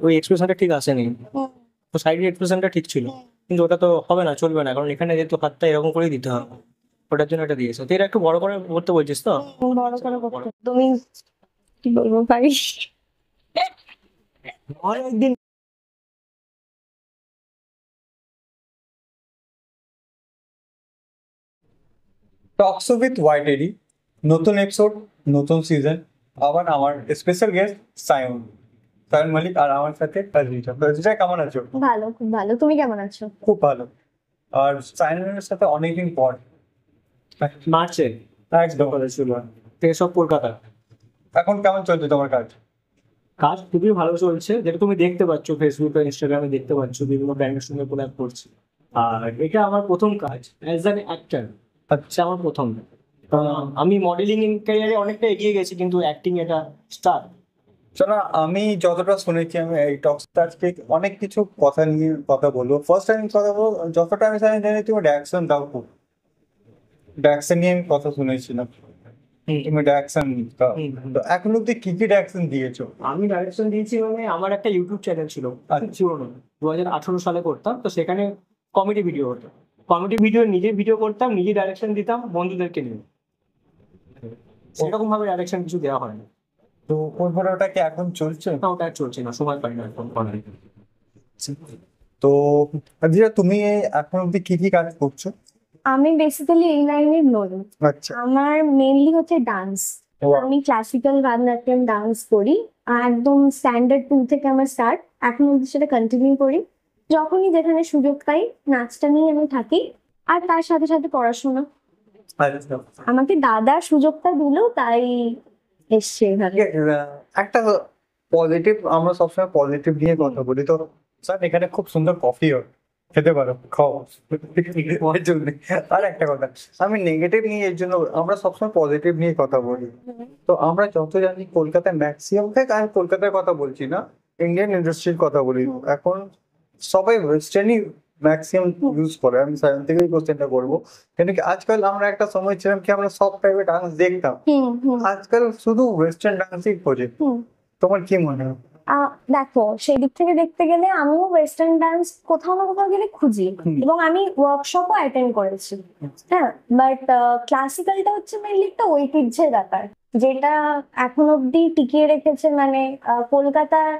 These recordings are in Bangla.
ওই এক্সপ্রেশনটা ঠিক আসেনি। হুম, তো সাইডের এক্সপ্রেশনটা ঠিক ছিল, হুম, কিন্তু ওটা তো হবে না, চলবে না, কারণ এখানে যেহেতু হাতটা এরকম করেই দিতে হবে। ওটার জন্য এটা দিয়েছে। তো এটা একটু বড় করে করতে বলছিস তো? বড় করে করতে তুমি কি বলবো পারি। অনেকদিন। টকস উইথ হোয়াইট এডি, নতুন এপিসোড, নতুন সিজন। আবার আমার স্পেশাল গেস্ট সায়ন সায়ন মালিক, আর আমার সাথে রাজরিতা। রাজরিতা কেমন আছো? ভালো, খুব ভালো। তুমি কেমন আছো? খুব ভালো। আর সায়নের সাথে অনেকদিন পর। মার্চে একদম। কথা ছিল, তো এসব কলকাতা। এখন কেমন চলছে তোমার কাজ? কাজ খুবই ভালো চলছে, যেটা তুমি দেখতে পাচ্ছ ফেসবুক আর ইনস্টাগ্রামে দেখতে পাচ্ছ, বিভিন্ন ব্র্যান্ডের সঙ্গে কোলাব করছি। আর এটা আমার প্রথম কাজ অ্যাজ অ্যান অ্যাক্টর। আচ্ছা, আমার প্রথম। আমি মডেলিং ক্যারিয়ারে অনেকটা এগিয়ে গেছি, কিন্তু অ্যাক্টিং এটা স্টার্ট। শোনো, আমি যতটা শুনেছি, আমি এই টকসটা আজকে অনেক কিছু কথা নিয়ে কথা বলবো। ফার্স্ট টাইম কথা বলবো, যতটা আমি জানি তুমি ড্যাকশন দাও খুব। ড্যাকশন নিয়ে আমি কথা শুনেছিলাম, তুমি ড্যাকশন দাও। তো এখন অব্দি কি কি ড্যাকশন দিয়েছো? আমি ডাইরেকশন দিয়েছি, মানে আমার একটা ইউটিউব চ্যানেল ছিল, আচ্ছা। পুরোনো, 2018 সালে করতাম। তো সেখানে কমেডি ভিডিও হতো, কমেডি ভিডিও নিজে ভিডিও করতাম, নিজে ডাইরেকশন দিতাম বন্ধুদেরকে নিয়ে। সেরকম ভাবে ডাইরেকশন কিছু দেওয়া হয় না। তো ওর ওটা কি এখন চলছে? না, ওটা আর চলছে না, সময় পাই না এখন করার। তো আদিরা, তুমি এখন অব্দি কি কি কাজ করছো? আমি বেসিক্যালি এই লাইনের নই। আচ্ছা। আমার মেইনলি হচ্ছে ডান্স। Wow. আমি ক্লাসিক্যাল ভারতনাট্যম ডান্স করি। একদম স্ট্যান্ডার্ড 2 থেকে আমার স্টার্ট, এখন অব্দি সেটা কন্টিনিউ করি। যখনই যেখানে সুযোগ পাই নাচটা নিয়ে আমি থাকি, আর তার সাথে সাথে পড়াশোনা। আচ্ছা। আমাকে দাদা সুযোগটা দিল, তাই এসছে এভাবে। একটা পজিটিভ, আমরা সবসময় পজিটিভ নিয়ে কথা বলি। তো স্যার, এখানে খুব সুন্দর কফি হয়, খেতে পারো, খাও। ওর জন্য। আর একটা কথা, আমি নেগেটিভ নিয়ে, এর জন্য আমরা সবসময় পজিটিভ নিয়ে কথা বলি। তো আমরা যত জানি কলকাতায় ম্যাক্সিমাম থেকে, আমি কলকাতার কথা বলছি না, ইন্ডিয়ান ইন্ডাস্ট্রির কথা বলি, এখন সবাই ওয়েস্টার্নই ম্যাক্সিমাম ইউজ করে। আমি সায়ন থেকেই কোশ্চেনটা করবো, কেন কি আজকাল আমরা একটা সময় ছিলাম কি আমরা সব টাইপের ডান্স দেখতাম, হুম, হুম, আজকাল শুধু ওয়েস্টার্ন ডান্সই খোঁজে। হুম। তোমার কি মনে হয়? দেখো, সেই দিক থেকে দেখতে গেলে আমিও ওয়েস্টার্ন ডান্স কোথাও না কোথাও গেলে খুঁজি, এবং আমি ওয়ার্কশপও অ্যাটেন্ড করেছি। হ্যাঁ, বাট ক্লাসিক্যালটা হচ্ছে মেনলি একটা ঐতিহ্যের ব্যাপার, যেটা এখন অব্দি টিকিয়ে রেখেছে, মানে কলকাতার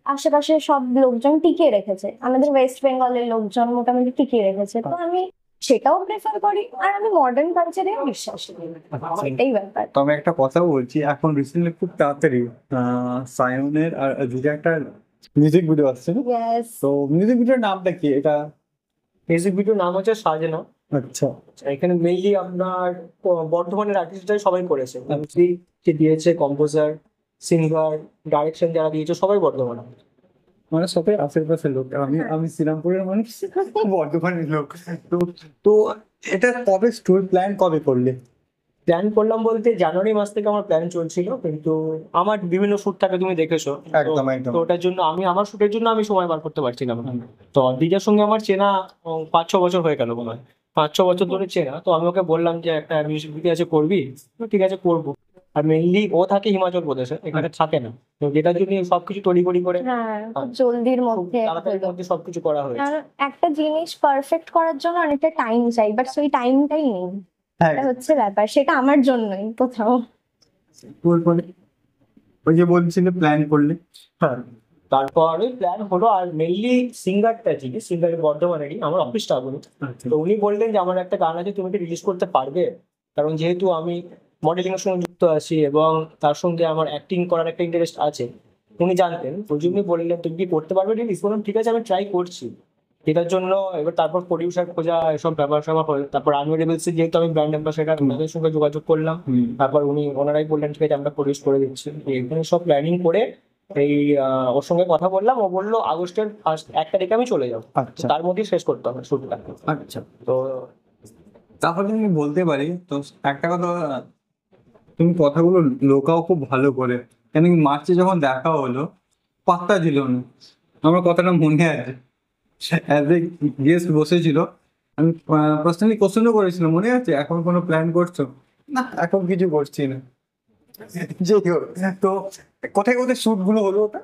আশেপাশে সব লোকজন টিকিয়ে রেখেছে, আমাদের ওয়েস্ট বেঙ্গলের লোকজন মোটামুটি টিকিয়ে রেখেছে। তো আমি সেটাও প্রেফার করি, আর আমি মডার্ন কালচারে বিশ্বাস করি, এটাই ব্যাপার। তো আমি একটা কথা বলছি, এখন রিসেন্টলি খুব তাড়াতাড়ি সায়নের আর দিদি একটা মিউজিক ভিডিও আসছে না? ইয়েস। তো মিউজিক ভিডিওর নামটা কি এটা? মিউজিক ভিডিওর নাম হচ্ছে সাজনা। আচ্ছা। এখানে মেইনলি আপনার বর্ধমানের আর্টিস্টরাই সবাই করেছে, এমসি কে দিয়েছে, কম্পোজার, সিঙ্গার, ডাইরেকশন যারা দিয়েছে সবাই বর্ধমান। মানে সবাই আশেপাশের লোক, আমি আমি শ্রীরামপুরের মানুষ, বর্ধমানের লোক। তো তো এটা কবে স্টুডিও প্ল্যান কবে করলে? প্ল্যান করলাম বলতে জানুয়ারি মাস থেকে আমার প্ল্যান চলছিল, কিন্তু আমার বিভিন্ন শুট থাকে, তুমি দেখেছো। একদম, একদম। তো ওটার জন্য আমার শুটের জন্য আমি সময় বার করতে পারছিলাম না। তো দিদার সঙ্গে আমার চেনা 5-6 বছর হয়ে গেল মনে হয়, 5-6 বছর ধরে চেনা। তো আমি ওকে বললাম যে একটা মিউজিক ভিডিও আছে, করবি? তো ঠিক আছে, করবো। আর মেইনলি ও থাকে হিমাচল প্রদেশে, এখানে থাকে না। তো যেটার জন্য সবকিছু তড়িঘড়ি করে হ্যাঁ, খুব জলদির খুব মধ্যে তাড়াতাড়ির মধ্যে সবকিছু করা হয়েছে। আর একটা জিনিস পারফেক্ট করার জন্য অনেকটা টাইম চাই, বাট সেই টাইমটাই নেই। হ্যাঁ, এটা হচ্ছে ব্যাপার, সেটা আমার জন্যই কোথাও। ওই যে বলছিলে প্ল্যান করলে। হ্যাঁ, তারপর ওই প্ল্যান হলো। আর মেইনলি সিঙ্গারটা, যিনি সিঙ্গার বর্ধমানেরই, আমার অফিস স্টাফ উনি। তো উনি বললেন যে আমার একটা গান আছে, তুমি কি রিলিজ করতে পারবে? কারণ যেহেতু আমি মডেলিং এর সঙ্গে যুক্ত আছি এবং তার সঙ্গে আমার অ্যাক্টিং করার একটা ইন্টারেস্ট আছে, উনি জানতেন। ওই জন্যই বললেন তুমি কি করতে পারবে রিলিজ? বললাম ঠিক আছে, আমি ট্রাই করছি। এটার জন্য এবার তারপর প্রডিউসার খোঁজা, এসব ব্যাপার স্যাপার হলো। তারপর আনমেডেবলস যেহেতু আমি ব্র্যান্ড অ্যাম্বাসেডার, ওনাদের সঙ্গে যোগাযোগ করলাম। তারপর ওনারাই বললেন ঠিক আছে, আমরা প্রডিউস করে দিচ্ছি। এখানে সব প্ল্যানিং করে এই ওর সঙ্গে কথা বললাম, ও বললো আগস্টের 1 তারিখে আমি চলে যাবো। আচ্ছা। তার মধ্যে শেষ করতে হবে শুটটা। আচ্ছা, তো তাহলে আমি বলতে পারি তো একটা কথা, তুমি কথাগুলো লোকাও খুব ভালো করে, কেন কি মার্চে যখন দেখা হলো পাত্তা দিল না, আমার কথাটা মনে আছে। অ্যাজ এ গেস্ট বসেছিল, আমি পার্সোনালি কোশ্চেনও করেছিলাম, মনে আছে এখন কোনো প্ল্যান করছো? না, এখন কিছু করছি না। যাই হোক, তো কোথায় কোথায় শুট গুলো হলো ওটা?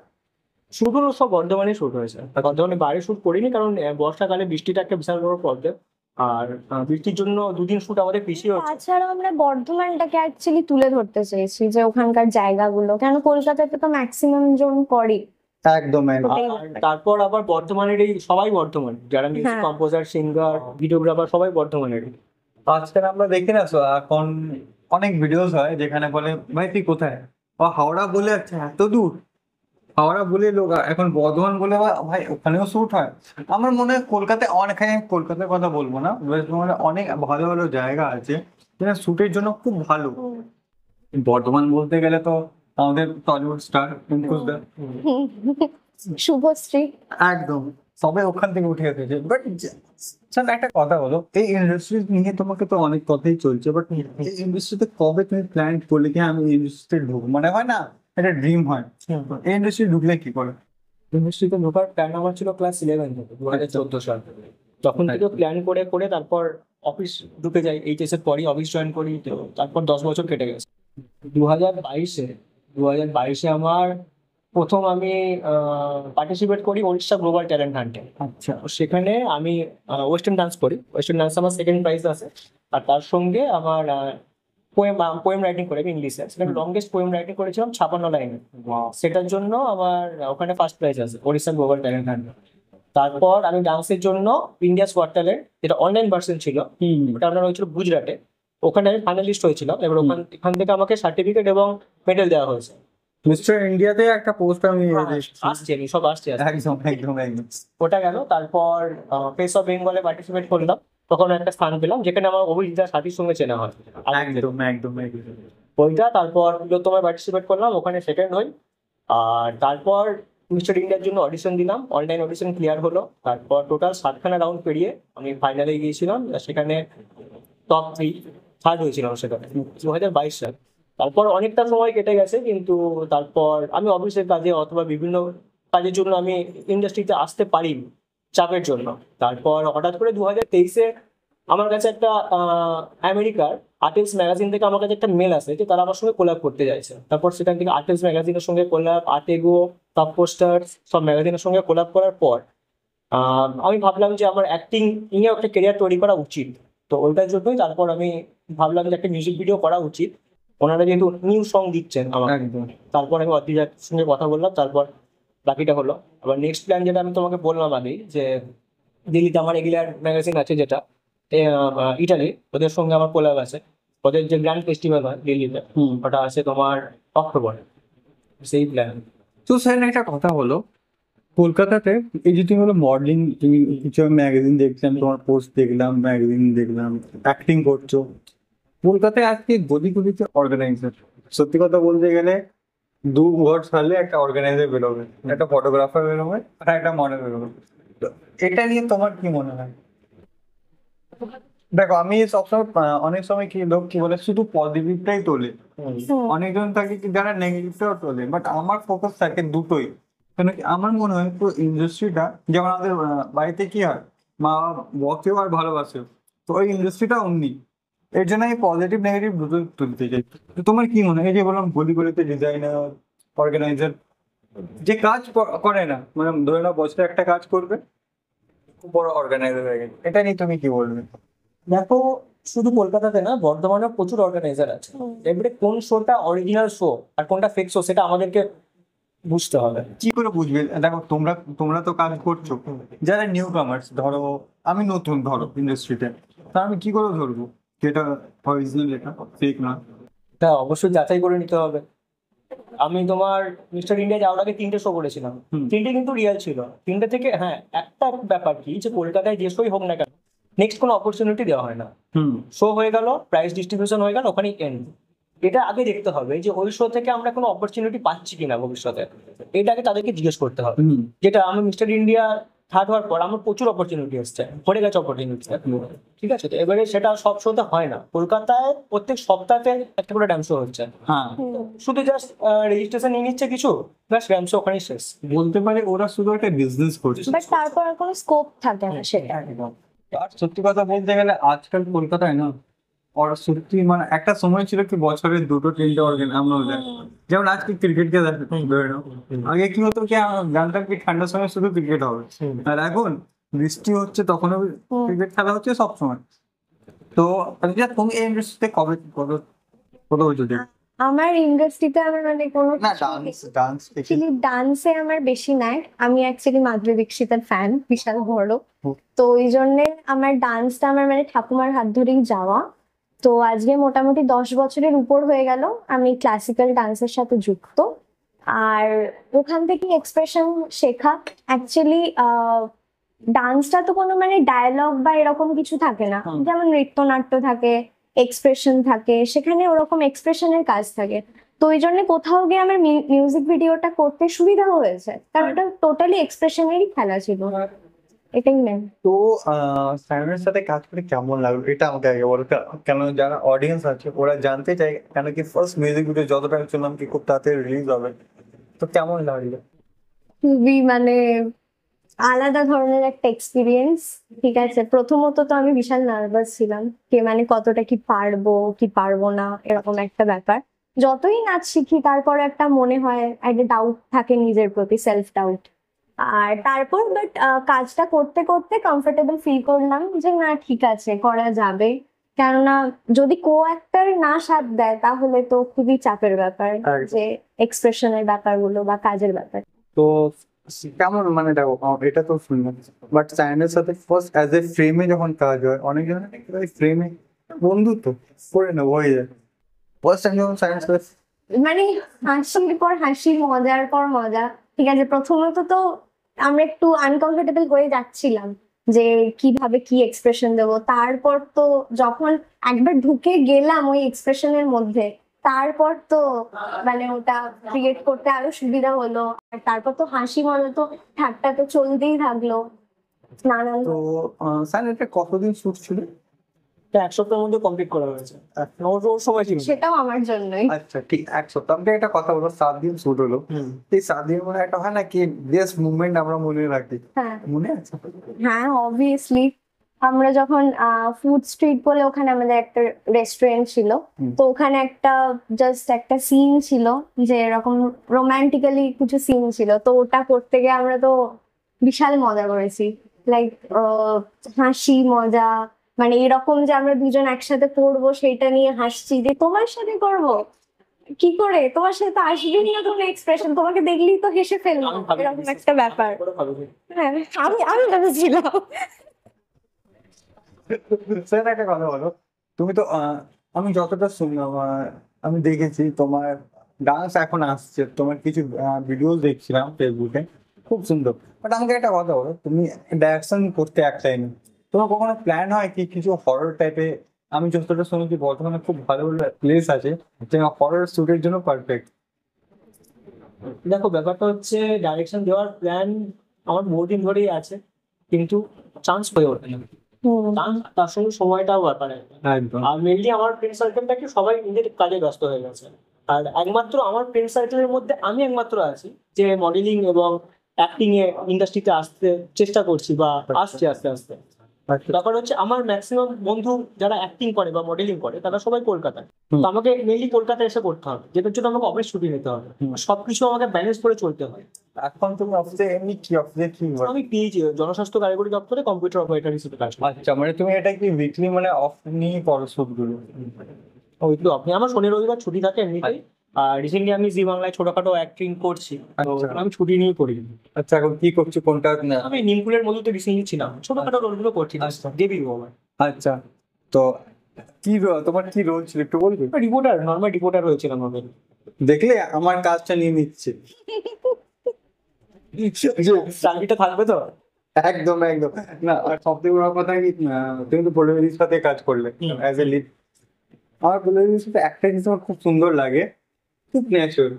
শুট হলো সব বর্ধমানে শুট হয়েছে, বর্ধমানে বাইরে শুট করিনি কারণ বর্ষাকালে বৃষ্টিটা একটা বিশাল বড় প্রবলেম। আর বৃষ্টির জন্য দুদিন শুট আমাদের পিছিয়ে হচ্ছে। তাছাড়াও আমরা বর্ধমানটাকে অ্যাকচুয়ালি তুলে ধরতে চেয়েছি, যে ওখানকার জায়গাগুলো, কেন কলকাতাতে তো ম্যাক্সিমাম জন করে। একদম একদম। আর তারপর আবার বর্ধমানের এই সবাই বর্ধমান, যারা মিউজিক হ্যাঁ। কম্পোজার, সিঙ্গার, ভিডিওগ্রাফার সবাই বর্ধমানেরই। আজকাল আমরা দেখি না তো এখন অনেক ভিডিওস হয় যেখানে বলে ভাই তুই কোথায়, ও হাওড়া বলে আচ্ছা এত দূর, হাওড়া বলে লোক এখন বর্ধমান বলে ভাই ওখানেও শুট হয়। আমার মনে হয় কলকাতায় অনেকখানি, কলকাতার কথা বলবো না, ওয়েস্ট বেঙ্গলে অনেক ভালো ভালো জায়গা আছে যেটা শুটের জন্য খুব ভালো। বর্ধমান বলতে গেলে তো আমাদের টলিউড স্টার অঙ্কুশদা, শুভশ্রী। একদম সবাই ওখান থেকে উঠে এসেছে। বাট স্যার একটা কথা বলো, এই ইন্ডাস্ট্রি নিয়ে তোমাকে তো অনেক কথাই চলছে, বাট এই ইন্ডাস্ট্রিতে কবে তুমি প্ল্যান করলে কি আমি এই ইন্ডাস্ট্রিতে ঢুকবো, মানে হয় না একটা ড্রিম হয়, এই ইন্ডাস্ট্রি ঢুকলে কি করে? ইন্ডাস্ট্রিতে ঢোকার প্ল্যান আমার ছিল ক্লাস 11 থেকে, 2014 সাল। তখন থেকে প্ল্যান করে করে তারপর অফিস ঢুকে যাই, এইচএস এর পরই অফিস জয়েন করি। তো তারপর 10 বছর কেটে গেছে। 2022-এ আমার প্রথম আমি পার্টিসিপেট করি ওড়িশা গ্লোবাল ট্যালেন্ট হান্টে। আচ্ছা। সেখানে আমি ওয়েস্টার্ন ডান্স করি, ওয়েস্টার্ন ডান্স আমার সেকেন্ড প্রাইজ আছে। আর তার সঙ্গে আমার পোয়েম রাইটিং করে আমি ইংলিশে, সেখানে লংগেস্ট পোয়েম রাইটিং করেছিলাম 56 লাইনে। সেটার জন্য আমার ওখানে ফার্স্ট প্রাইজ আছে ওড়িশা গ্লোবাল ট্যালেন্ট হান্টে। তারপর আমি ডান্সের জন্য ইন্ডিয়াস গট ট্যালেন্ট, যেটা অনলাইন ভার্সন ছিল, ওটা আপনার হয়েছিল গুজরাটে। ওখানে আমি ফাইনালিস্ট হয়েছিলাম। এবার এখান থেকে আমাকে সার্টিফিকেট এবং মেডেল দেওয়া হয়েছে। মিস্টার ইন্ডিয়াতে একটা পোস্ট আমি আসছে, আমি সব আসছে। একদম একদম একদম। ওটা গেল। তারপর ফেস অফ বেঙ্গলে পার্টিসিপেট করলাম, তখন একটা স্থান পেলাম যেখানে আমার অভিজিৎ সাথীর সঙ্গে চেনা হয়। একদম একদম একদম। ওইটা তারপর তোমায় পার্টিসিপেট করলাম, ওখানে সেকেন্ড হই। আর তারপর মিস্টার ইন্ডিয়ার জন্য অডিশন দিলাম, অনলাইন অডিশন ক্লিয়ার হলো। তারপর টোটাল 7খানা রাউন্ড পেরিয়ে আমি ফাইনালে গিয়েছিলাম, সেখানে টপ 3 থার্ড হয়েছিলাম সেখানে 2022 সাল। তারপর অনেকটা সময় কেটে গেছে, কিন্তু তারপর আমি অফিসের কাজে অথবা বিভিন্ন কাজের জন্য আমি ইন্ডাস্ট্রিতে আসতে পারিনি চাপের জন্য। তারপর হঠাৎ করে 2023-এ আমার কাছে একটা আমেরিকার আর্টেলস ম্যাগাজিন থেকে আমার কাছে একটা মেল আসে যে তারা আমার সঙ্গে কোলাব করতে চাইছে। তারপর সেখান থেকে আর্টেলস ম্যাগাজিনের সঙ্গে কোলাব, আর্টেগো, টপ পোস্টার সব ম্যাগাজিনের সঙ্গে কোলাব করার পর আমি ভাবলাম যে আমার অ্যাক্টিং নিয়ে একটা কেরিয়ার তৈরি করা উচিত। তো ওইটার জন্যই তারপর আমি ভাবলাম যে একটা মিউজিক ভিডিও করা উচিত, ওনারা যেহেতু নিউ সং দিচ্ছেন আমার। একদম। তারপর আমি অদ্রিজার সঙ্গে কথা বললাম, তারপর বাকিটা হলো। আবার নেক্সট প্ল্যান যেটা আমি তোমাকে বললাম আগেই, যে দিল্লিতে আমার এগিলার ম্যাগাজিন আছে যেটা ইটালি, ওদের সঙ্গে আমার কোলাব আছে। ওদের যে গ্র্যান্ড ফেস্টিভ্যাল হয় দিল্লিতে, ওটা আছে তোমার অক্টোবরে, সেই প্ল্যান। তো স্যার একটা কথা হলো, কলকাতাতে এই যে তুমি হলো মডেলিং, তুমি কিছু ম্যাগাজিন দেখলাম, তোমার পোস্ট দেখলাম, ম্যাগাজিন দেখলাম, অ্যাক্টিং করছো। কলকাতায় আজকে গদি গদিতে অর্গানাইজার, সত্যি কথা বলতে গেলে 2 ঘর সালে একটা অর্গানাইজার বেরোবে, একটা ফটোগ্রাফার বেরোবে আর একটা মডেল বেরোবে। তো এটা নিয়ে তোমার কি মনে হয়? দেখো আমি সবসময় অনেক সময় কি লোক কি বলে শুধু পজিটিভটাই তোলে, অনেকজন থাকে কি যারা নেগেটিভটাও তোলে, বাট আমার ফোকাস থাকে দুটোই। কেন কি আমার মনে হয় পুরো ইন্ডাস্ট্রিটা, যেমন আমাদের বাড়িতে কি হয়, মা বকেও আর ভালোবাসেও, তো ওই ইন্ডাস্ট্রিটা অমনি। এর জন্য আমি পজিটিভ নেগেটিভ দুটো তুলতে চাই। তো তোমার কি মনে হয়, এই যে বললাম গলি গলিতে ডিজাইনার, অর্গানাইজার, যে কাজ করে না, মানে ধরে নাও বছরে একটা কাজ করবে, খুব বড় অর্গানাইজার হয়ে গেছে, এটা নিয়ে তুমি কি বলবে? দেখো, শুধু কলকাতাতে না, বর্ধমানেও প্রচুর অর্গানাইজার আছে। এবারে কোন শোটা অরিজিনাল শো আর কোনটা ফেক শো সেটা আমাদেরকে বুঝতে হবে। কি করে বুঝবে? দেখো তোমরা তোমরা তো কাজ করছো, যারা নিউ কামার্স, ধরো আমি নতুন ধরো ইন্ডাস্ট্রিতে, তা আমি কি করে ধরবো যেটা অরিজিনাল, এটা ফেক না? এটা অবশ্যই যাচাই করে নিতে হবে। আমি তোমার মিস্টার ইন্ডিয়া যাওয়ার আগে 3টে শো করেছিলাম, 3টে কিন্তু রিয়েল ছিল। 3টে থেকে হ্যাঁ, একটা ব্যাপার কি, যে কলকাতায় যে শোই হোক না কেন, নেক্সট কোনো অপরচুনিটি দেওয়া হয় না। শো হয়ে গেল, প্রাইস ডিস্ট্রিবিউশন হয়ে গেল, ওখানেই এন্ড। এটা আগে দেখতে হবে যে ওই শো থেকে আমরা কোনো অপরচুনিটি পাচ্ছি কিনা ভবিষ্যতে, এটাকে তাদেরকে জিজ্ঞেস করতে হবে। যেটা আমি মিস্টার ইন্ডিয়া থার্ড হওয়ার পর আমার প্রচুর অপরচুনিটি এসছে, ভরে গেছে অপরচুনিটি। ঠিক আছে, তো এবারে সেটা সব শোতে হয় না। কলকাতায় প্রত্যেক সপ্তাহে একটা করে ড্যান্স শো হচ্ছে, হ্যাঁ, শুধু জাস্ট রেজিস্ট্রেশন নিয়ে নিচ্ছে কিছু, ব্যাস ড্যান্স শো ওখানেই শেষ। বলতে পারে ওরা শুধু একটা বিজনেস করছে। বাট তারপর আর কোনো স্কোপ থাকে না সেটা। আর সত্যি কথা বলতে গেলে আজকাল কলকাতায় না ওরা সত্যি মানে একটা সময় ছিল কি বছরে 2-3টে অর্গান আমরা যাই, যেমন আজকে ক্রিকেটকে ধরে নাও, আগে কি হতো কি জানতাম কি ঠান্ডার সময় শুধু ক্রিকেট হবে, আর এখন বৃষ্টি হচ্ছে তখনও ক্রিকেট খেলা হচ্ছে সব সময়। তো আচ্ছা, তুমি এই ইন্ডাস্ট্রিতে কবে কত কত বছর ধরে? আমার ইন্ডাস্ট্রিতে আমার মানে কোনো না ডান্স ডান্স অ্যাকচুয়ালি ডান্সে আমার বেশি নাই। আমি অ্যাকচুয়ালি মাধুরী দীক্ষিতের ফ্যান, বিশাল বড়। তো ওই জন্য আমার ডান্সটা আমার মানে ঠাকুমার হাত ধরেই যাওয়া। তো আজকে মোটামুটি 10 বছরের উপর হয়ে গেল আমি ক্লাসিক্যাল ডান্সের সাথে যুক্ত। আর ওখান থেকে এক্সপ্রেশন শেখা। অ্যাকচুয়ালি ডান্সটা তো কোনো মানে ডায়ালগ বা এরকম কিছু থাকে না, যেমন নৃত্যনাট্য থাকে, এক্সপ্রেশন থাকে, সেখানে ওরকম এক্সপ্রেশনের কাজ থাকে। তো ওই জন্য কোথাও গিয়ে আমার মিউজিক ভিডিওটা করতে সুবিধা হয়েছে, কারণ ওটা টোটালি এক্সপ্রেশনেরই খেলা ছিল, এটাই মেন। তো সায়নের সাথে কাজ করে কেমন লাগলো এটা আমাকে আগে বলো, কেন যারা অডিয়েন্স আছে ওরা জানতে চায়, কেন কি ফার্স্ট মিউজিক ভিডিও যতটা আমি শুনলাম কি খুব তাড়াতাড়ি রিলিজ হবে, তো কেমন লাগলো? খুবই মানে আলাদা ধরনের একটা এক্সপিরিয়েন্স। ঠিক আছে, প্রথমত তো আমি বিশাল নার্ভাস ছিলাম যে মানে কতটা কি পারবো কি পারবো না, এরকম একটা ব্যাপার। যতই নাচ শিখি তারপর একটা মনে হয় একটা ডাউট থাকে নিজের প্রতি, সেলফ ডাউট। আর তারপর বাট কাজটা করতে করতে কমফোর্টেবল ফিল করলাম যে না ঠিক আছে, করা যাবে। কেননা যদি কো অ্যাক্টর না সাথ দেয় তাহলে তো খুবই চাপের ব্যাপার, যে এক্সপ্রেশনের ব্যাপারগুলো বা কাজের ব্যাপার। তো কেমন মানে দেখো এটা তো শুনলাম, বাট সায়নের সাথে ফার্স্ট অ্যাজ এ ফ্রেমে যখন কাজ হয় অনেক জন ফ্রেমে বন্ধুত্ব করে নেবো হয়ে যায়, ফার্স্ট টাইম যখন সায়নের সাথে মানে হাসির পর হাসি, মজার পর মজা। ঠিক আছে, প্রথমত তো আমরা একটু আনকমফোর্টেবল হয়ে যাচ্ছিলাম যে কিভাবে কি এক্সপ্রেশন দেবো। তারপর তো যখন একবার ঢুকে গেলাম ওই এক্সপ্রেশনের মধ্যে, তারপর তো মানে ওটা ক্রিয়েট করতে আরো সুবিধা হলো। আর তারপর তো হাসি মজা তো ঠাট্টা তো চলতেই থাকলো নানান। তো সায়ন এটা কতদিন শুট ছিল? এটা 1 সপ্তাহের মধ্যে কমপ্লিট করা হয়েছে, ওর সময় ছিল। সেটাও আমার জন্যই। আচ্ছা ঠিক 1 সপ্তাহ। আমাকে একটা কথা বলো, 7 দিন শুট হলো, এই 7 দিন মনে একটা হয় না কি বেস্ট মুভমেন্ট আমরা মনে রাখি, হ্যাঁ মনে আছে? হ্যাঁ, অবভিয়াসলি। আমরা যখন ফুড স্ট্রিট বলে ওখানে আমাদের একটা রেস্টুরেন্ট ছিল, তো ওখানে একটা জাস্ট একটা সিন ছিল যে এরকম রোমান্টিক্যালি কিছু সিন ছিল, তো ওটা করতে গিয়ে আমরা তো বিশাল মজা করেছি। লাইক হাসি মজা, মানে এরকম যে আমরা দুজন একসাথে করবো সেটা নিয়ে হাসছি যে তোমার সাথে করব কি করে, তোমার সাথে তো আসবেই না কোনো এক্সপ্রেশন, তোমাকে দেখলেই তো হেসে ফেলবো, এরকম একটা ব্যাপার। হ্যাঁ, আমি ভেবেছিলাম। স্যার একটা কথা বলো, তুমি তো আমি যতটা শুনলাম আমি দেখেছি তোমার ডান্স এখন আসছে, তোমার কিছু ভিডিও দেখছিলাম ফেসবুকে, খুব সুন্দর। বাট আমাকে একটা কথা বলো, তুমি ডাইরেকশন করতে এক টাইমে তোমার কখনো প্ল্যান হয় কি কিছু হরর টাইপে? আমি যতটা শুনেছি বর্তমানে খুব ভালো ভালো প্লেস আছে যেটা হরর শুটের জন্য পারফেক্ট। দেখো, ব্যাপারটা হচ্ছে ডাইরেকশন দেওয়ার প্ল্যান আমার বহুদিন ধরেই আছে, কিন্তু চান্স হয়ে ওঠে না। তার সঙ্গে সময়টাও ব্যাপার একটা। একদম। আর মেনলি আমার ফ্রেন্ড সার্কেলটাকে সবাই নিজের কাজে ব্যস্ত হয়ে গেছে। আর একমাত্র আমার ফ্রেন্ড সার্কেলের মধ্যে আমি একমাত্র আছি যে মডেলিং এবং অ্যাক্টিং এ ইন্ডাস্ট্রিতে আসতে চেষ্টা করছি বা আসছে আস্তে আস্তে। ব্যাপার হচ্ছে আমার ম্যাক্সিমাম বন্ধু যারা অ্যাক্টিং করে বা মডেলিং করে তারা সবাই কলকাতায়। তো আমাকে মেনলি কলকাতায় এসে করতে হবে, যেটার জন্য আমাকে অফিস ছুটি নিতে হবে, সবকিছু আমাকে ব্যালেন্স করে চলতে হয়। এখন তুমি অফিসে এমনি কি অফিসে কি work? আমি পিএইচি জনস্বাস্থ্য কারিগরি দপ্তরে কম্পিউটার অপারেটর হিসেবে কাজ করি। আচ্ছা মানে তুমি এটা কি উইকলি মানে অফ নিয়ে করো শুটগুলো? ওই তো আপনি, আমার শনি রবিবার ছুটি থাকে এমনিতেই। আর রিসেন্টলি আমি জি বাংলায় ছোটখাটো অ্যাক্টিং করছি, তো আচ্ছা। আমি ছুটি নিয়ে করি। আচ্ছা এখন কি করছো কোনটা না? আমি নিমকুলের মধ্যে রিসেন্টলি ছিলাম, ছোটখাটো রোলগুলো করছি। আচ্ছা। দেবী বাবা আচ্ছা তো কি তোমার কি রোল ছিল একটু বলবে? রিপোর্টার, নর্মাল রিপোর্টার হয়েছিলাম আমি। দেখলে আমার কাজটা নিয়ে নিচ্ছে। চাকরিটা থাকবে তো। একদম একদম। না আর সবথেকে বড় কথা কি তুমি তো পলিটিক্স সাথে কাজ করলে অ্যাজ এ লিড। আমার পলিটিক্স সাথে একটা জিনিস আমার খুব সুন্দর লাগে, খুব ন্যাচারাল।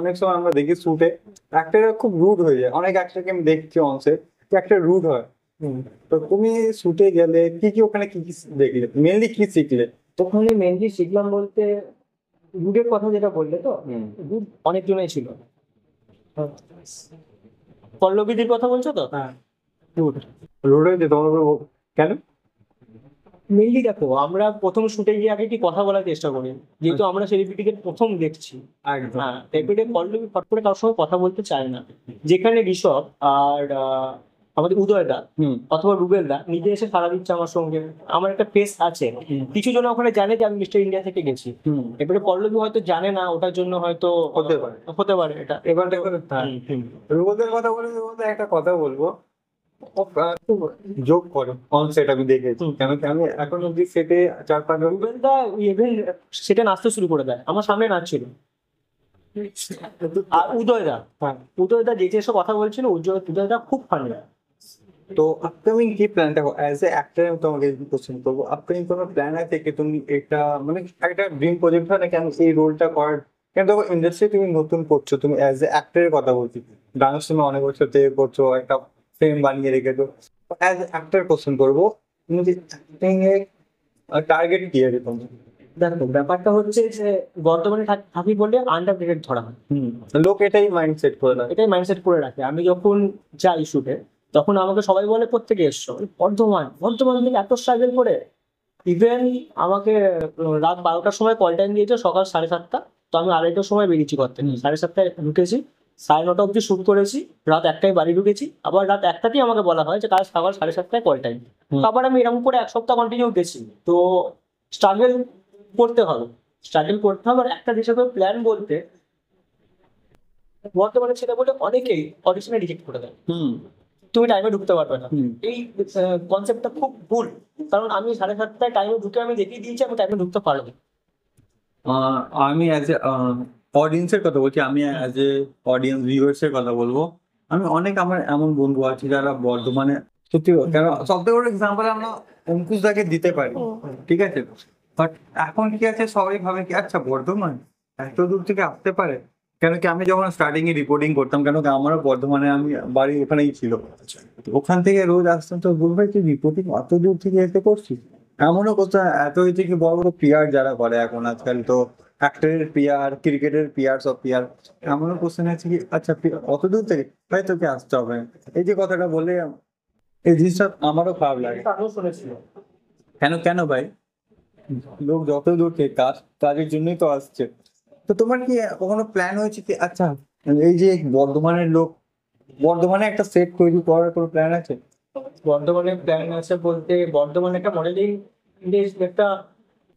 অনেক সময় আমরা দেখি শুটে অ্যাক্টররা খুব রুড হয়ে যায়, অনেক অ্যাক্টরকে আমি দেখছি অনসেট অ্যাক্টর রুড হয়। তো তুমি শুটে গেলে কি কি ওখানে কি কি দেখলে, মেনলি কি শিখলে? ওখানে মেনলি শিখলাম বলতে রুডের কথা যেটা বললে, তো রুড অনেকজনই ছিল। পল্লবীদের কথা বলছো তো? হ্যাঁ রুড রুড হয়েছে তোমার কেন? মেনলি দেখো, আমরা প্রথম শুটে গিয়ে আগে কি কথা বলার চেষ্টা করি, যেহেতু আমরা সেলিব্রিটিকে প্রথম দেখছি। একদম। হ্যাঁ, এবারে পল্লবী ফট করে কারোর সঙ্গে কথা বলতে চায় না, যেখানে ঋষভ আর আমাদের উদয়দা হুম অথবা রুবেল দা নিজে এসে সারা দিচ্ছে আমার সঙ্গে। আমার একটা পেস আছে, কিছু জন ওখানে জানে যে আমি মিস্টার ইন্ডিয়া থেকে গেছি। হুম এবারে পল্লবী হয়তো জানে না, ওটার জন্য হয়তো হতে পারে এটা। এবার দেখো, হ্যাঁ, রুবলদের কথা বলে রুবলদের একটা কথা বলবো, ও খুব যোগ করে অন সেট, আমি দেখেছি। কেন কি আমি এখন অব্দি সেটে 4-5 রুবেল দা ইভেন সেটা নাচতে শুরু করে দেয়, আমার সামনে নাচছিল। আর উদয়দা, হ্যাঁ। উদয়দা যেতে এসে কথা বলছিল, উদয়দা খুব ফানি। তো আপকামিং কি প্ল্যান, দেখো অ্যাজ এ অ্যাক্টর আমি তোমাকে কোশ্চেন করবো, আপকামিং কোনো প্ল্যান আছে কি তুমি এটা মানে একটা ড্রিম প্রজেক্ট হয় না কেন এই রোলটা করার? কেন দেখো ইন্ডাস্ট্রি তুমি নতুন করছো, তুমি অ্যাজ এ অ্যাক্টরের কথা বলছি, ডান্স তুমি অনেক বছর থেকে করছো, একটা ফ্রেম বানিয়ে রেখেছো। অ্যাজ এ অ্যাক্টর কোশ্চেন করবো, তুমি যে অ্যাক্টিং এর টার্গেট কি আছে তোমার? দেখো ব্যাপারটা হচ্ছে যে বর্তমানে থাকি বলে আন্ডার রেটেড ধরা হয়, লোক এটাই মাইন্ডসেট করে দেয়। এটাই মাইন্ডসেট করে রাখে। আমি যখন যাই শুটে, তখন আমাকে সবাই বলে কোত্থেকে এসছো, আমি, বর্ধমান থেকে এত স্ট্রাগল করে। ইভেন আমাকে রাত 12টার সময় কল টাইম দিয়েছে, সকাল 7:30। তো আমি 2:30টার সময় বেরিয়েছি করতে, 7:30টায় ঢুকেছি, 9:30 অব্দি শুট করেছি, রাত 1টায় বাড়ি ঢুকেছি। আবার রাত 1টাতেই আমাকে বলা হয় যে কাল সকাল 7:30টায় কল টাইম। আবার আমি এরকম করে 1 সপ্তাহ কন্টিনিউ গেছি। তো স্ট্রাগল করতে হবে, আর একটা হিসাবে প্ল্যান বলতে, বর্তমানে সেটা বলে অনেকেই অডিশনে রিজেক্ট করে দেয়, তুমি টাইমে ঢুকতে পারবে না। এই কনসেপ্টটা খুব ভুল, কারণ আমি 7:30টায় টাইমে ঢুকে আমি দেখিয়ে দিয়েছি আমি টাইমে ঢুকতে পারবো। আমি অ্যাজ এ অডিয়েন্সের কথা বলছি, আমি অ্যাজ এ অডিয়েন্স ভিউয়ার্স এর কথা বলবো। আমি অনেক আমার এমন বন্ধু আছে যারা বর্ধমানে, সত্যি কেন সবথেকে বড় এক্সাম্পল আমরা অঙ্কুশ দাকে দিতে পারি, ঠিক আছে? বাট এখন কি আছে, সবাই ভাবে কি আচ্ছা বর্ধমান এত দূর থেকে আসতে পারে। কেন কি আমি যখন স্টার্টিং এ রিপোর্টিং করতাম, কেন কি আমারও বর্ধমানে, আমি বাড়ি ওখানেই ছিল, তো ওখান থেকে রোজ আসতাম, তো বলবে তুই রিপোর্টিং অত দূর থেকে এসে করছিস। এমনও কথা, এত হয়েছে কি বড় বড় পিআর যারা করে এখন আজকাল, তো অ্যাক্টরের পিআর, ক্রিকেটের পিআর, সব পিআর, এমনও কোশ্চেন আছে কি আচ্ছা অত দূর থেকে ভাই তোকে আসতে হবে। এই যে কথাটা বলে, এই জিনিসটা আমারও খারাপ লাগে। এটা আমিও শুনেছি। কেন কেন ভাই, লোক যত দূর থেকে কাজের জন্যই তো আসছে। তো তোমার কি কখনো প্ল্যান হয়েছে কি আচ্ছা এই যে বর্ধমানের লোক, বর্ধমানে একটা সেট তৈরি করার কোনো প্ল্যান আছে? বর্ধমানে প্ল্যান আছে বলতে, বর্ধমানে একটা মডেলিং একটা,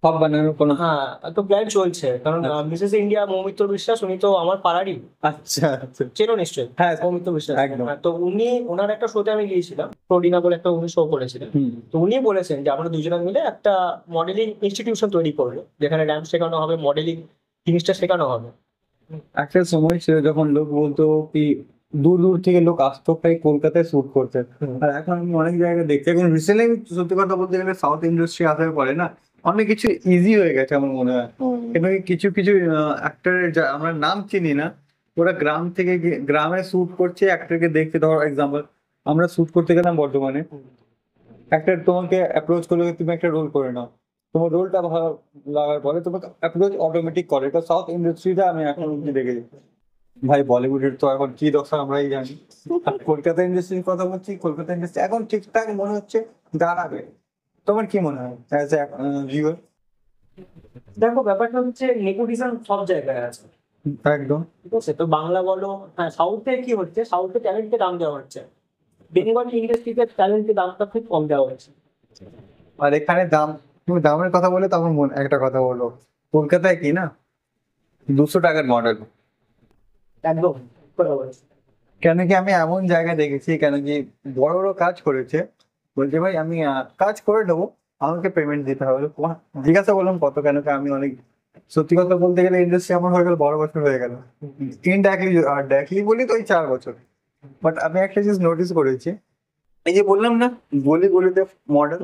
সব বানানোর কোনো? হ্যাঁ, তো প্ল্যান চলছে, কারণ মিসেস ইন্ডিয়া মৌমিত্র বিশ্বাস, উনি তো আমার পাড়ারই, আচ্ছা আচ্ছা, চেনো নিশ্চয়ই। হ্যাঁ মৌমিত্র বিশ্বাস, একদম। হ্যাঁ, তো ওনার একটা শোতে আমি গিয়েছিলাম, প্রডিনা বলে একটা উনি শো করেছিলেন। তো উনি বলেছেন যে আমরা দুজনে মিলে একটা মডেলিং ইনস্টিটিউশন তৈরি করবো, যেখানে ড্যান্স শেখানো হবে, মডেলিং জিনিসটা শেখানো হবে। একটা সময় ছিল যখন লোক বলতো কি দূর দূর থেকে লোক আসতো প্রায় কলকাতায় শুট করতে, আর এখন আমি অনেক জায়গায় দেখছি। এখন রিসেন্টলি সত্যি কথা বলতে গেলে সাউথ ইন্ডাস্ট্রি আসার পরে না অনেক কিছু ইজি হয়ে গেছে আমার মনে হয়। কিন্তু কিছু কিছু অ্যাক্টরের যা আমরা নাম চিনি না, ওরা গ্রাম থেকে গ্রামে শুট করছে, অ্যাক্টরকে দেখতে। ধরো এক্সাম্পল, আমরা শুট করতে গেলাম বর্ধমানে, একটা তোমাকে অ্যাপ্রোচ করলে তুমি একটা রোল করে নাও, তোমার রোলটা ভালো লাগার পরে তোমাকে অ্যাপ্রোচ অটোমেটিক করে। এটা সাউথ ইন্ডাস্ট্রিটা আমি এখন অব্দি দেখেছি। ভাই বলিউডের তো এখন কি দশা আমরাই জানি। আর কলকাতা ইন্ডাস্ট্রির কথা বলছি, কলকাতা ইন্ডাস্ট্রি এখন ঠিকঠাক মনে হচ্ছে দাঁড়াবে। তোমার কি মনে হয় অ্যাজ এ ভিউয়ার? দেখো ব্যাপারটা হচ্ছে নেপোটিজম সব জায়গায় আছে, একদম। ঠিক আছে? তো বাংলা বলো, হ্যাঁ, সাউথে কি হচ্ছে, সাউথে ট্যালেন্টকে দাম দেওয়া হচ্ছে, বেঙ্গল ইন্ডাস্ট্রিতে ট্যালেন্টের দামটা খুব কম দেওয়া হচ্ছে। আর এখানে দাম, তুমি দামের কথা বলে তখন একটা কথা বললো, কলকাতায় কি না 200 টাকার মডেল। একদম কথা বলছি। কেন কি আমি এমন জায়গায় দেখেছি, কেন কি বড় বড় কাজ করেছে, বলছে ভাই আমি কাজ করে দেবো, আমাকে পেমেন্ট দিতে হবে। জিজ্ঞাসা করলাম কত, কেন কি আমি অনেক, সত্যি কথা বলতে গেলে ইন্ডাস্ট্রি আমার হয়ে গেল 12 বছর হয়ে গেল, ইনডাইরেক্টলি বলি তো ওই 4 বছর। বাট আমি একটা জিনিস নোটিস করেছি, এই যে বললাম না গলি গলিতে মডেল,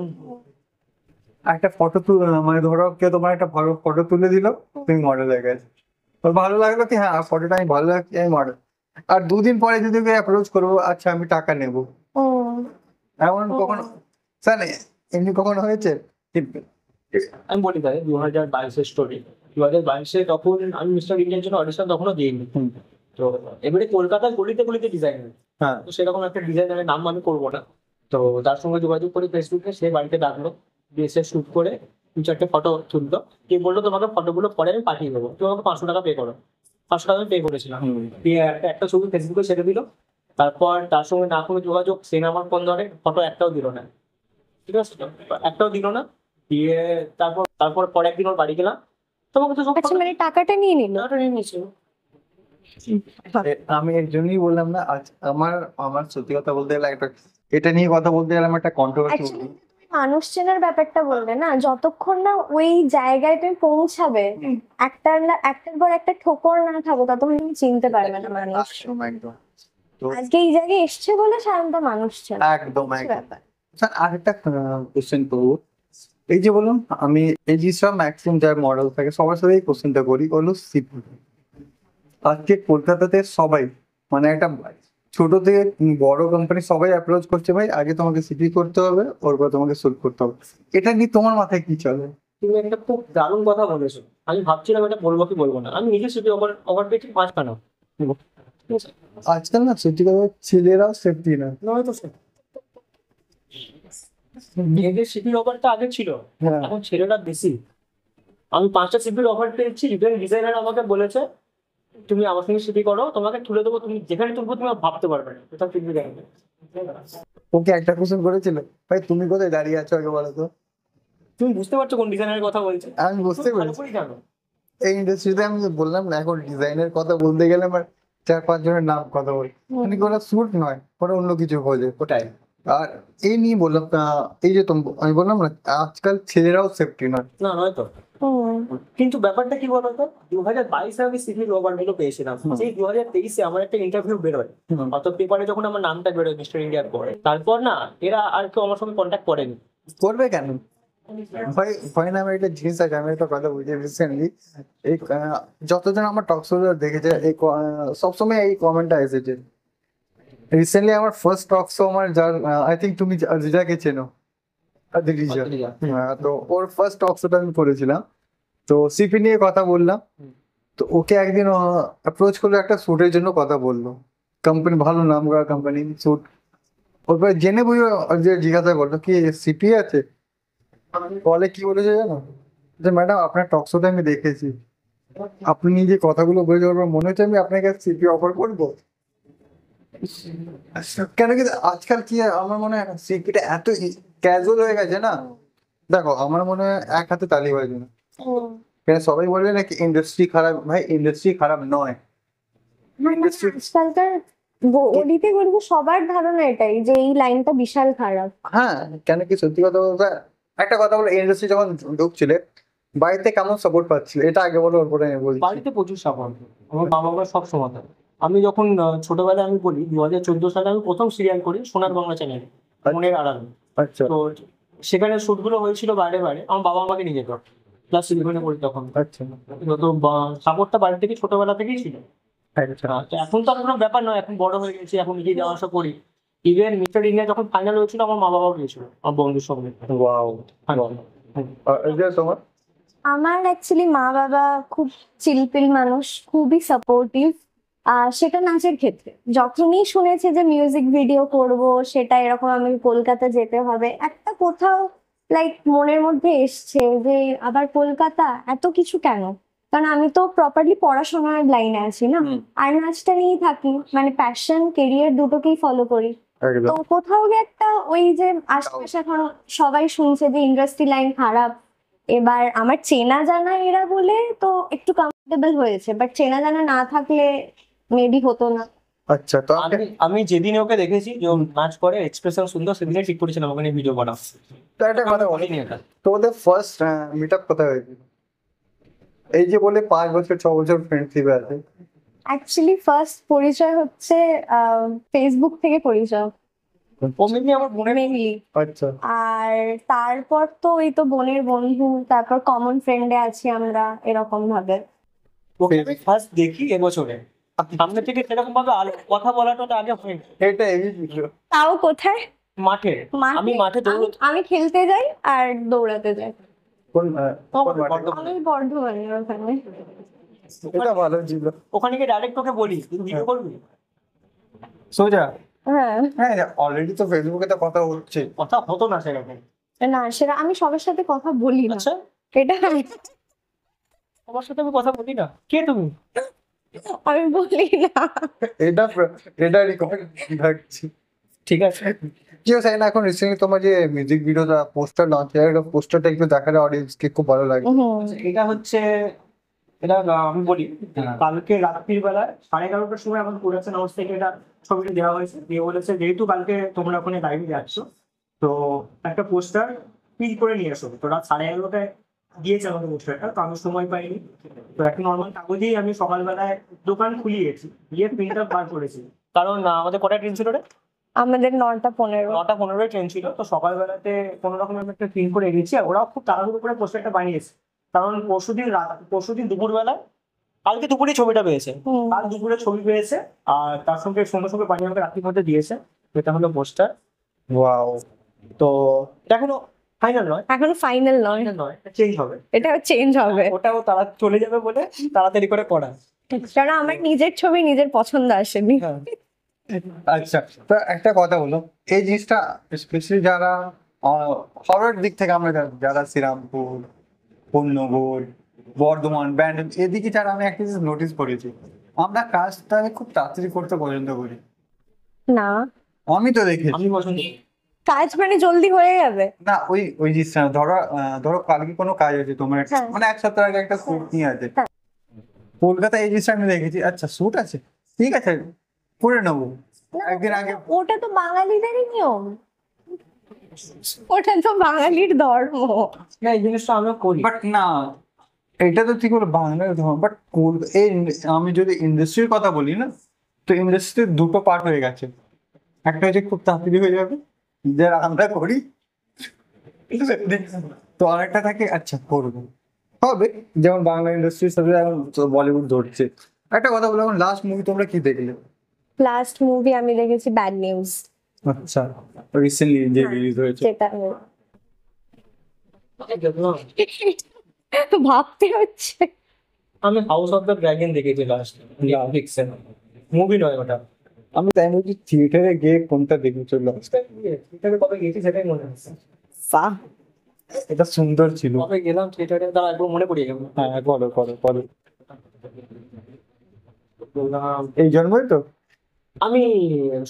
একটা ফটো মানে ধরো কেউ তোমার একটা ভালো ফটো তুলে দিল, তুমি মডেল হয়ে গেছে। তোর ভালো লাগলো কি হ্যাঁ ফটোটা আমি ভালো লাগছে আমি মডেল, আর 2 দিন পরে যদি ওকে অ্যাপ্রোচ করবো আচ্ছা আমি টাকা নেবো। এমন কখনো স্যার এমনি কখনো হয়েছে? আমি বলি তাই, 2022-এর স্টোরি। 2022-এ তখন আমি মিস্টার ইন্ডিয়ার জন্য অডিশন তখনও দিইনি। তো এবারে কলকাতার গলিতে গলিতে ডিজাইনার, হ্যাঁ তো সেরকম একটা ডিজাইনারের নাম আমি করবো না, তো তার সঙ্গে যোগাযোগ করি ফেসবুকে, সে বাড়িতে ডাকলো, এসে শুট করে 2-4টে ফটো তুলতো, কি বললো তোমাকে ফটোগুলো পরে আমি পাঠিয়ে দেবো, তুমি আমাকে 500 টাকা পে করো। 500 টাকা আমি পে করেছিলাম। দিয়ে একটা ছবি ফেসবুকে ছেড়ে দিল, তারপর তার সঙ্গে না কোনো যোগাযোগ, সে না আমার ফোন ধরে, ফটো একটাও দিল না, ঠিক আছে তো? একটাও দিল না। দিয়ে তারপর তারপর পরে একদিন ওর বাড়ি গেলাম, তোমাকে তো সব আচ্ছা মানে টাকাটা নিয়ে নিল? টাকাটা নিয়ে নিয়েছিল। আমি এর জন্যই বললাম না, আজ আমার আমার সত্যি কথা বলতে গেলে একটা, এটা নিয়ে কথা বলতে গেলে আমার একটা কন্ট্রোভার্সি। অ্যাকচুয়ালি মানুষ চেনার ব্যাপারটা বললে না, যতক্ষণ না ওই জায়গায় তুমি পৌঁছাবে, একটার পর একটা ঠোকর না খাবো, ততক্ষণ তুমি চিনতে পারবে না মানুষ। একদম একদম। তো আজকে এই জায়গায় এসছে বলে সাধারণত মানুষ চেনে, একদম হচ্ছে একদম। ব্যাপার। স্যার আরেকটা কোশ্চেন করবো, এই যে বলুন আমি এই জিনিসটা ম্যাক্সিমাম যারা মডেল থাকে সবার সাথে এই কোশ্চেনটা করি, হলো সিপি। আজকে কলকাতাতে সবাই মানে একটা ছোট থেকে বড় কোম্পানি সবাই অ্যাপ্রোচ করছে, ভাই আগে তোমাকে সিপি করতে হবে, ওর পর তোমাকে শুট করতে হবে। এটা নিয়ে তোমার মাথায় কি চলে? তুমি একটা খুব দারুণ কথা বলেছো, আমি ভাবছিলাম এটা বলবো কি বলবো না। আমি নিজে সিটি ওভার পেয়েছি 5 খানা, ঠিক আছে? আজকাল না সত্যি কথা ছেলেরাও সেফটি না। নয় তো মেয়েদের সিপির অফারটা আগে ছিল, হ্যাঁ এখন ছেলেরা বেশি। আমি 5টা সিপির অফার পেয়েছি, ইভেন ডিজাইনার আমাকে বলেছে তুমি আমার সঙ্গে সিপি করো, তোমাকে তুলে দেবো, তুমি যেখানে তুলবো তুমি ভাবতে পারবে না, কোথাও সিপি দেখবে। ওকে একটা কোশ্চেন করেছিল, ভাই তুমি কোথায় দাঁড়িয়ে আছো আগে বলো তো। তুমি বুঝতে পারছো কোন ডিজাইনারের কথা বলছে? আমি বুঝতে তুমি ভালো পেরেছি। করেই জানো। এই ইন্ডাস্ট্রিতে আমি বললাম না, এখন ডিজাইনের কথা বলতে গেলে আমার 4-5 জনের নাম কথা বলি, মানে ওরা স্যুট নয়, ওরা অন্য কিছু খোঁজে। ওটাই আর এই নিয়ে বললাম এই যে আমি বললাম না আজকাল ছেলেরাও সেফটি নয়। না, নয় তো। হুম। কিন্তু ব্যাপারটা কি বলতো, 2022-এ আমি সিভিল ওভারগুলো পেয়েছিলাম, সেই 2023-এ আমার একটা ইন্টারভিউ বেরোয়, অত পেপারে যখন আমার নামটা বেরোয় মিস্টার ইন্ডিয়ার পরে, তারপর না এরা আর কেউ আমার সঙ্গে কন্ট্যাক্ট করেনি। করবে কেন ভাই? ভাই না, আমার একটা জিনিস আছে, আমি একটা কথা বলছি রিসেন্টলি, এই যতজন আমার টক শো দেখেছে এই সবসময় এই কমেন্টটা এসেছে। রিসেন্টলি আমার ফার্স্ট টক শো, আমার যার আই থিঙ্ক তুমি রিজাকে চেনো, রিজা। তো ওর ফার্স্ট টক শোটা আমি করেছিলাম, তো সিপি নিয়ে কথা বললাম। তো ওকে একদিন অ্যাপ্রোচ করলো, একটা স্যুটের জন্য কথা বললো, কোম্পানি ভালো নাম করা কোম্পানি স্যুট। ওরপরে জেনে বুঝে যে জিজ্ঞাসা করলো কি সিপি আছে, বলে কি বলেছে জানো, যে ম্যাডাম আপনার টক শোটা আমি দেখেছি, আপনি যে কথাগুলো বলে ওর মনে হচ্ছে আমি আপনাকে সিপি অফার করবো। কেন কি আজকাল কি আমার মনে হয় সিপিটা এত ক্যাজুয়াল হয়ে গেছে না। দেখো আমার মনে হয় এক হাতে তালি বাজে না, হুম। কেন সবাই বলবে নাকি ইন্ডাস্ট্রি খারাপ, ভাই ইন্ডাস্ট্রি খারাপ নয়। ইন্ডাস্ট্রি আজকালকার গরিতে গরিব সবার ধারণা এটাই যে এই লাইনটা বিশাল খারাপ। হ্যাঁ, কেন কি সত্যি কথা বলতে একটা কথা বলো, ইন্ডাস্ট্রি যখন ঢুকছিলে বাড়িতে কেমন সাপোর্ট পাচ্ছিল, এটা আগে বলো, ওর পরে আমি বলছি। বাড়িতে প্রচুর সাপোর্ট, আমার মা বাবা সব সমাধান। আমি যখন ছোটবেলায় আমি বলি 2014 সালে আমি প্রথম সিরিয়াল করি সোনার বাংলা চ্যানেলে, মনের আড়াল। আচ্ছা তো সেখানে শুটগুলো হয়েছিল বাইরে বাইরে, আমার বাবা আমাকে নিয়ে যেত, ক্লাস 11-এ পড়ি তখন। আচ্ছা তো সাপোর্টটা বাড়ি থেকে ছোটবেলা থেকেই ছিল। আচ্ছা। তো এখন তো আর কোনো ব্যাপার নয়, এখন বড় হয়ে গেছি, এখন নিজে যাওয়া আসা করি। ইভেন মিস্টার ইন্ডিয়া যখন ফাইনাল হয়েছিল আমার মা বাবাও গিয়েছিল আমার বন্ধুর সঙ্গে। ওয়াও। তোমার আমার অ্যাকচুয়ালি মা বাবা খুব চিলপিল মানুষ, খুবই সাপোর্টিভ। সেটা নাচের ক্ষেত্রে যখনই শুনেছে যে মিউজিক ভিডিও করব, সেটা এরকম আমি কলকাতা যেতে হবে, একটা কোথাও লাইক মনের মধ্যে এসছে যে আবার কলকাতা, এত কিছু কেন? কারণ আমি তো প্রপারলি পড়াশোনার লাইনে আছি না, আর নাচটা নিয়েই থাকি, মানে প্যাশন কেরিয়ার দুটোকেই ফলো করি। একদম তো কোথাও গিয়ে একটা ওই যে আশেপাশে এখন সবাই শুনছে যে ইন্ডাস্ট্রি লাইন খারাপ, এবার আমার চেনা জানা এরা বলে তো একটু কমফোর্টেবল হয়েছে, বাট চেনা জানা না থাকলে মেবি হতো না। আচ্ছা। তো আমি যেদিন ওকে দেখেছি যে ও নাচ করে, এক্সপ্রেশন সুন্দর, সেদিনে ঠিক করেছিলাম ওখানে ভিডিও বানাও। তো একটা কথা বলি, বলিনি এটা। তোমাদের ফার্স্ট মিট আপ কোথায় হয়েছিল? এই যে বলে 5 বছর 6 বছর ফ্রেন্ডশিপ আছে। অ্যাকচুয়ালি ফার্স্ট পরিচয় হচ্ছে ফেসবুক থেকে পরিচয় ও মেনলি আমার বোনের। মেনলি। আচ্ছা আর তারপর তো এই তো বোনের বন্ধু, তারপর কমন ফ্রেন্ডে আছি আমরা, এরকম ভাবে। ওকে আমি ফার্স্ট দেখি এবছরে, সামনে থেকে সেরকম ভাবে কথা বলাটা তো আগে হয়নি। এটা এই ছিল তাও কোথায়? মাঠে, আমি মাঠে দৌড়। আমি খেলতে যাই আর দৌড়াতে যাই। কোন কোন মাঠে? আমি বর্ধমানের ওখানে। এটা ভালো ছিল। ওখানে গিয়ে ডাইরেক্ট ওকে বলি তুই ভিডিও করবি, সোজা। হ্যাঁ। হ্যাঁ অলরেডি তো ফেসবুকে তো কথা হচ্ছে। কথা হতো না সেরকম। না সেটা আমি সবার সাথে কথা বলি না, আচ্ছা, এটা তোমার সাথে আমি কথা বলি না? কে তুমি? আমি বলি না। এটা এটা রেকর্ড রাখছি। ঠিক আছে। কেউ চাই না এখন রিসেন্টলি তোমার যে মিউজিক ভিডিওটা পোস্টার লঞ্চ হয়ে গেল, পোস্টারটা একটু দেখালে অডিয়েন্সকে খুব ভালো লাগে। এটা হচ্ছে, এটা আমি বলি, হ্যাঁ। কালকে রাত্রির বেলা 11:30টার সময় আমাদের প্রোডাকশন হাউস থেকে এটা ছবিটা দেওয়া হয়েছে, দিয়ে বলেছে যেহেতু কালকে তোমরা ওখানে লাইভে যাচ্ছ তো একটা পোস্টার প্রিন্ট করে নিয়ে এসো। তো রাত 11:30টায় দিয়েছে আমাকে পোস্টারটা, তো আমি সময় পাইনি। তো একটা নর্মাল কাগজেই আমি সকালবেলায় দোকান খুলিয়েছি, গিয়ে প্রিন্টটা বার করেছি। কারণ আমাদের কটা ট্রেন ছিল রে? আমাদের 9টা 15। 9:15 ট্রেন ছিল, তো সকালবেলাতে কোনো রকম আমি একটা প্রিন্ট করে গেছি, আর ওরাও খুব তাড়াহুড়ো করে পোস্টারটা বানিয়েছে। কারণ পরশুদিন দুপুরবেলা, কালকে দুপুরে ছবিটা পেয়েছে, কাল দুপুরে ছবি পেয়েছে, আর তার সঙ্গে সঙ্গে সঙ্গে বানিয়ে আমাকে রাত্রির মধ্যে দিয়েছে। এটা হলো পোস্টার। ওয়াও। তো এটা এখনো ফাইনাল নয়, এখনো ফাইনাল নয়, ফাইনাল নয়, চেঞ্জ হবে। এটা চেঞ্জ হবে, ওটাও তারা চলে যাবে বলে তাড়াতাড়ি করে করা। কারণ আমার নিজের ছবি নিজের পছন্দ আসেনি। হ্যাঁ। আচ্ছা, তো একটা কথা বলো, এই জিনিসটা স্পেশালি যারা হরর দিক থেকে আমরা যারা শ্রীরামপুর, পূর্ণগর, বর্ধমান, ব্যান্ডেল এদিকে যারা আমি একটা জিনিস নোটিস করেছি, আমরা কাজটা খুব তাড়াতাড়ি করতে পছন্দ করি। না, আমি তো দেখেছি। আমি পছন্দ করি। কাজ মানে জলদি হয়ে যাবে। না ওই জিনিসটা না, ধরো কালকে কোনো কাজ আছে তোমার, হ্যাঁ। মানে এক সপ্তাহ আগে একটা শুট নিয়ে আছে হ্যাঁ। কলকাতায়, এই জিনিসটা আমি দেখেছি। আচ্ছা শুট আছে, ঠিক আছে করে নেবো না, একদিন আগে। ওটা তো বাঙালিদেরই নিয়ম, ওটা তো বাঙালির ধর্ম। না, এই জিনিসটা আমরা করি। বাট না, এটা তো ঠিক হলো বাংলার ধর্ম, বাট এই আমি যদি ইন্ডাস্ট্রির কথা বলি না, তো ইন্ডাস্ট্রির দুটো পার্ট হয়ে গেছে। একটা হচ্ছে খুব তাড়াতাড়ি হয়ে যাবে, যারা আমরা করি, তো আরেকটা থাকে আচ্ছা করবো, হবে। যেমন বাংলা ইন্ডাস্ট্রির সাথে এখন বলিউড ধরছে। একটা কথা বলো, এখন লাস্ট মুভি তোমরা কি দেখলে? লাস্ট মুভি আমি দেখেছি ব্যাড নিউজ, আচ্ছা, রিসেন্টলি যে রিলিজ হয়েছে। যেটা তো ভাবতে হচ্ছে। আমি হাউস অফ দ্য ড্রাগন দেখেছি লাস্ট, নেটফ্লিক্সে। মুভি নয় ওটা। আমি তাই বলছি থিয়েটারে গিয়ে কোনটা দেখেছো লাস্ট? থিয়েটারে কবে গেছি সেটাই মনে হচ্ছে। এটা সুন্দর ছিল। কবে গেলাম থিয়েটারে, তারা একবার মনে পড়িয়ে গেল। হ্যাঁ বলো করো করো। বললাম, এই জন্মই তো। আমি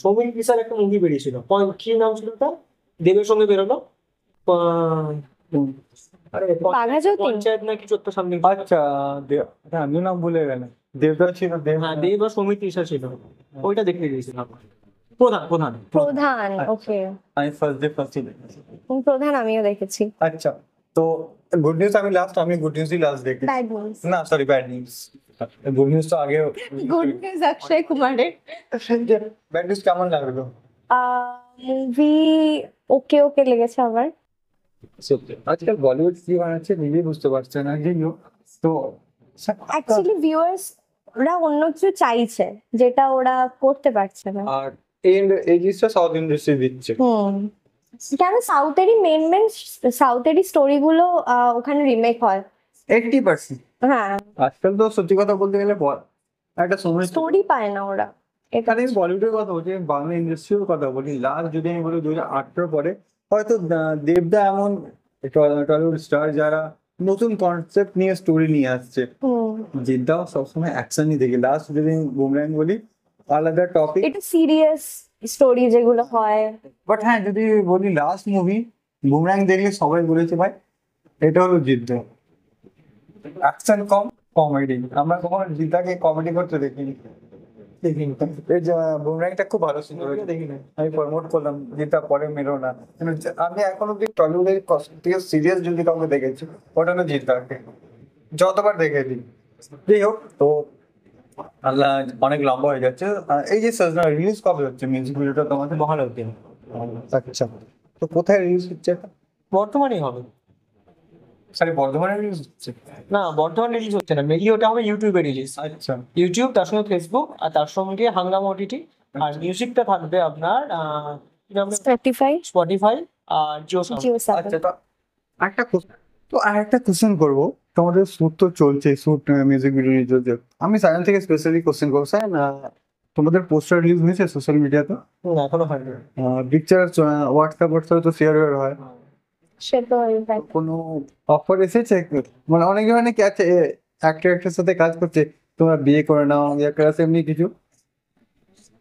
সৌমিক কিসার একটা মুভি বেরিয়েছিল, কি নাম ছিল ওটা, দেবের সঙ্গে বেরোলো, আরে বাঘাযতীন? পঞ্চায়েত না কিছু একটা সামনে। আচ্ছা আমিও নাম ভুলে গেলাম। দেবদা ছিল, হ্যাঁ, দেব আর সৌমিক কিসার ছিল, ওইটা দেখতে গিয়েছিলাম। প্রধান প্রধান প্রধান, ওকে। আমি ফার্স্ট ডে ফার্স্ট প্রধান আমিও দেখেছি। আচ্ছা, তো গুড নিউজ আমি গুড নিউজই লাস্ট দেখি। ব্যাড নিউজ, না sorry bad news. Good news তো আগে। গুড নিউজ অক্ষয় কুমারের। ব্যাড নিউজ কেমন লাগলো? মুভি ওকে ওকে লেগেছে আমার। আজকাল বলিউড কি বানাচ্ছে নিজেই বুঝতে পারছে না, যাই হোক। তো অ্যাকচুয়ালি ভিউয়ার্স ওরা অন্য কিছু চাইছে যেটা ওরা করতে পারছে না। আর এই জিনিসটা সাউথ ইন্ডাস্ট্রি দিচ্ছে। কেন সাউথেরই মেন সাউথেরই স্টোরি গুলো ওখানে রিমেক হয় 80%। হ্যাঁ, আজকাল তো সত্যি কথা বলতে গেলে একটা সময় স্টোরি পায় না ওরা। এখানে বলিউডের কথা বলছি, বাংলা ইন্ডাস্ট্রির কথা বলি। লাস্ট যদি আমি বলি 2018 পরে হয়তো দেবদা এমন টলিউড স্টার যারা নতুন কনসেপ্ট নিয়ে স্টোরি নিয়ে আসছে। জিদ্দাও সবসময় অ্যাকশনই দেখি। লাস্ট যদি বুমরাং বলি আলাদা টপিক, এটা সিরিয়াস স্টোরি যেগুলো হয়। বাট হ্যাঁ যদি বলি লাস্ট মুভি বুমরাং দেখলে সবাই বলেছে ভাই এটা হলো জিদ্দা। অ্যাকশন কম, কমেডি। আমরা কখনো জিদ্দাকে কমেডি করতে দেখিনি। এই যে বুমরাংটা খুব ভালো ছিল, আমি প্রমোট করলাম যেটা পরে মেরো না। আমি এখন অব্দি টলিউডের থেকে সিরিয়াস যদি কাউকে দেখেছি ওটা হলো জিদ্দাকে, যতবার দেখেছি। যাই হোক, তো আল্লাহ অনেক লম্বা হয়ে যাচ্ছে। এই যে সাজনা রিলিজ কবে হচ্ছে মিউজিক ভিডিওটা তোমাদের? ভালো লাগবে। আচ্ছা, তো কোথায় রিলিজ হচ্ছে এটা? বর্তমানেই হবে। সরি বর্ধমানে রিলিজ হচ্ছে? না, বর্তমানে রিলিজ হচ্ছে না, মেনলি ওটা হবে ইউটিউবে রিলিজ। আচ্ছা, ইউটিউব, তার সঙ্গে ফেসবুক, আর তার সঙ্গে হাঙ্গামা ওটিটি। আর মিউজিকটা থাকবে আপনার স্পটিফাই আর জিও সাউন্ড। আচ্ছা। তো একটা কোশ্চেন করবো, তোমাদের শুট তো চলছে, শুট মিউজিক ভিডিও রিলিজ হচ্ছে। আমি সায়ন থেকে স্পেশালি কোশ্চেন করবো, সায়ন তোমাদের পোস্টার রিলিজ হয়েছে সোশ্যাল মিডিয়াতে? না, এখনো হয়নি। পিকচার হোয়াটসঅ্যাপে তো শেয়ার হয়, সে তো এটাই। কোনো অফার এসেছে? মানে অনেকে মানে কি আছে একটা একটার সাথে কাজ করছে, তোমরা বিয়ে করে নাও এমনি কিছু?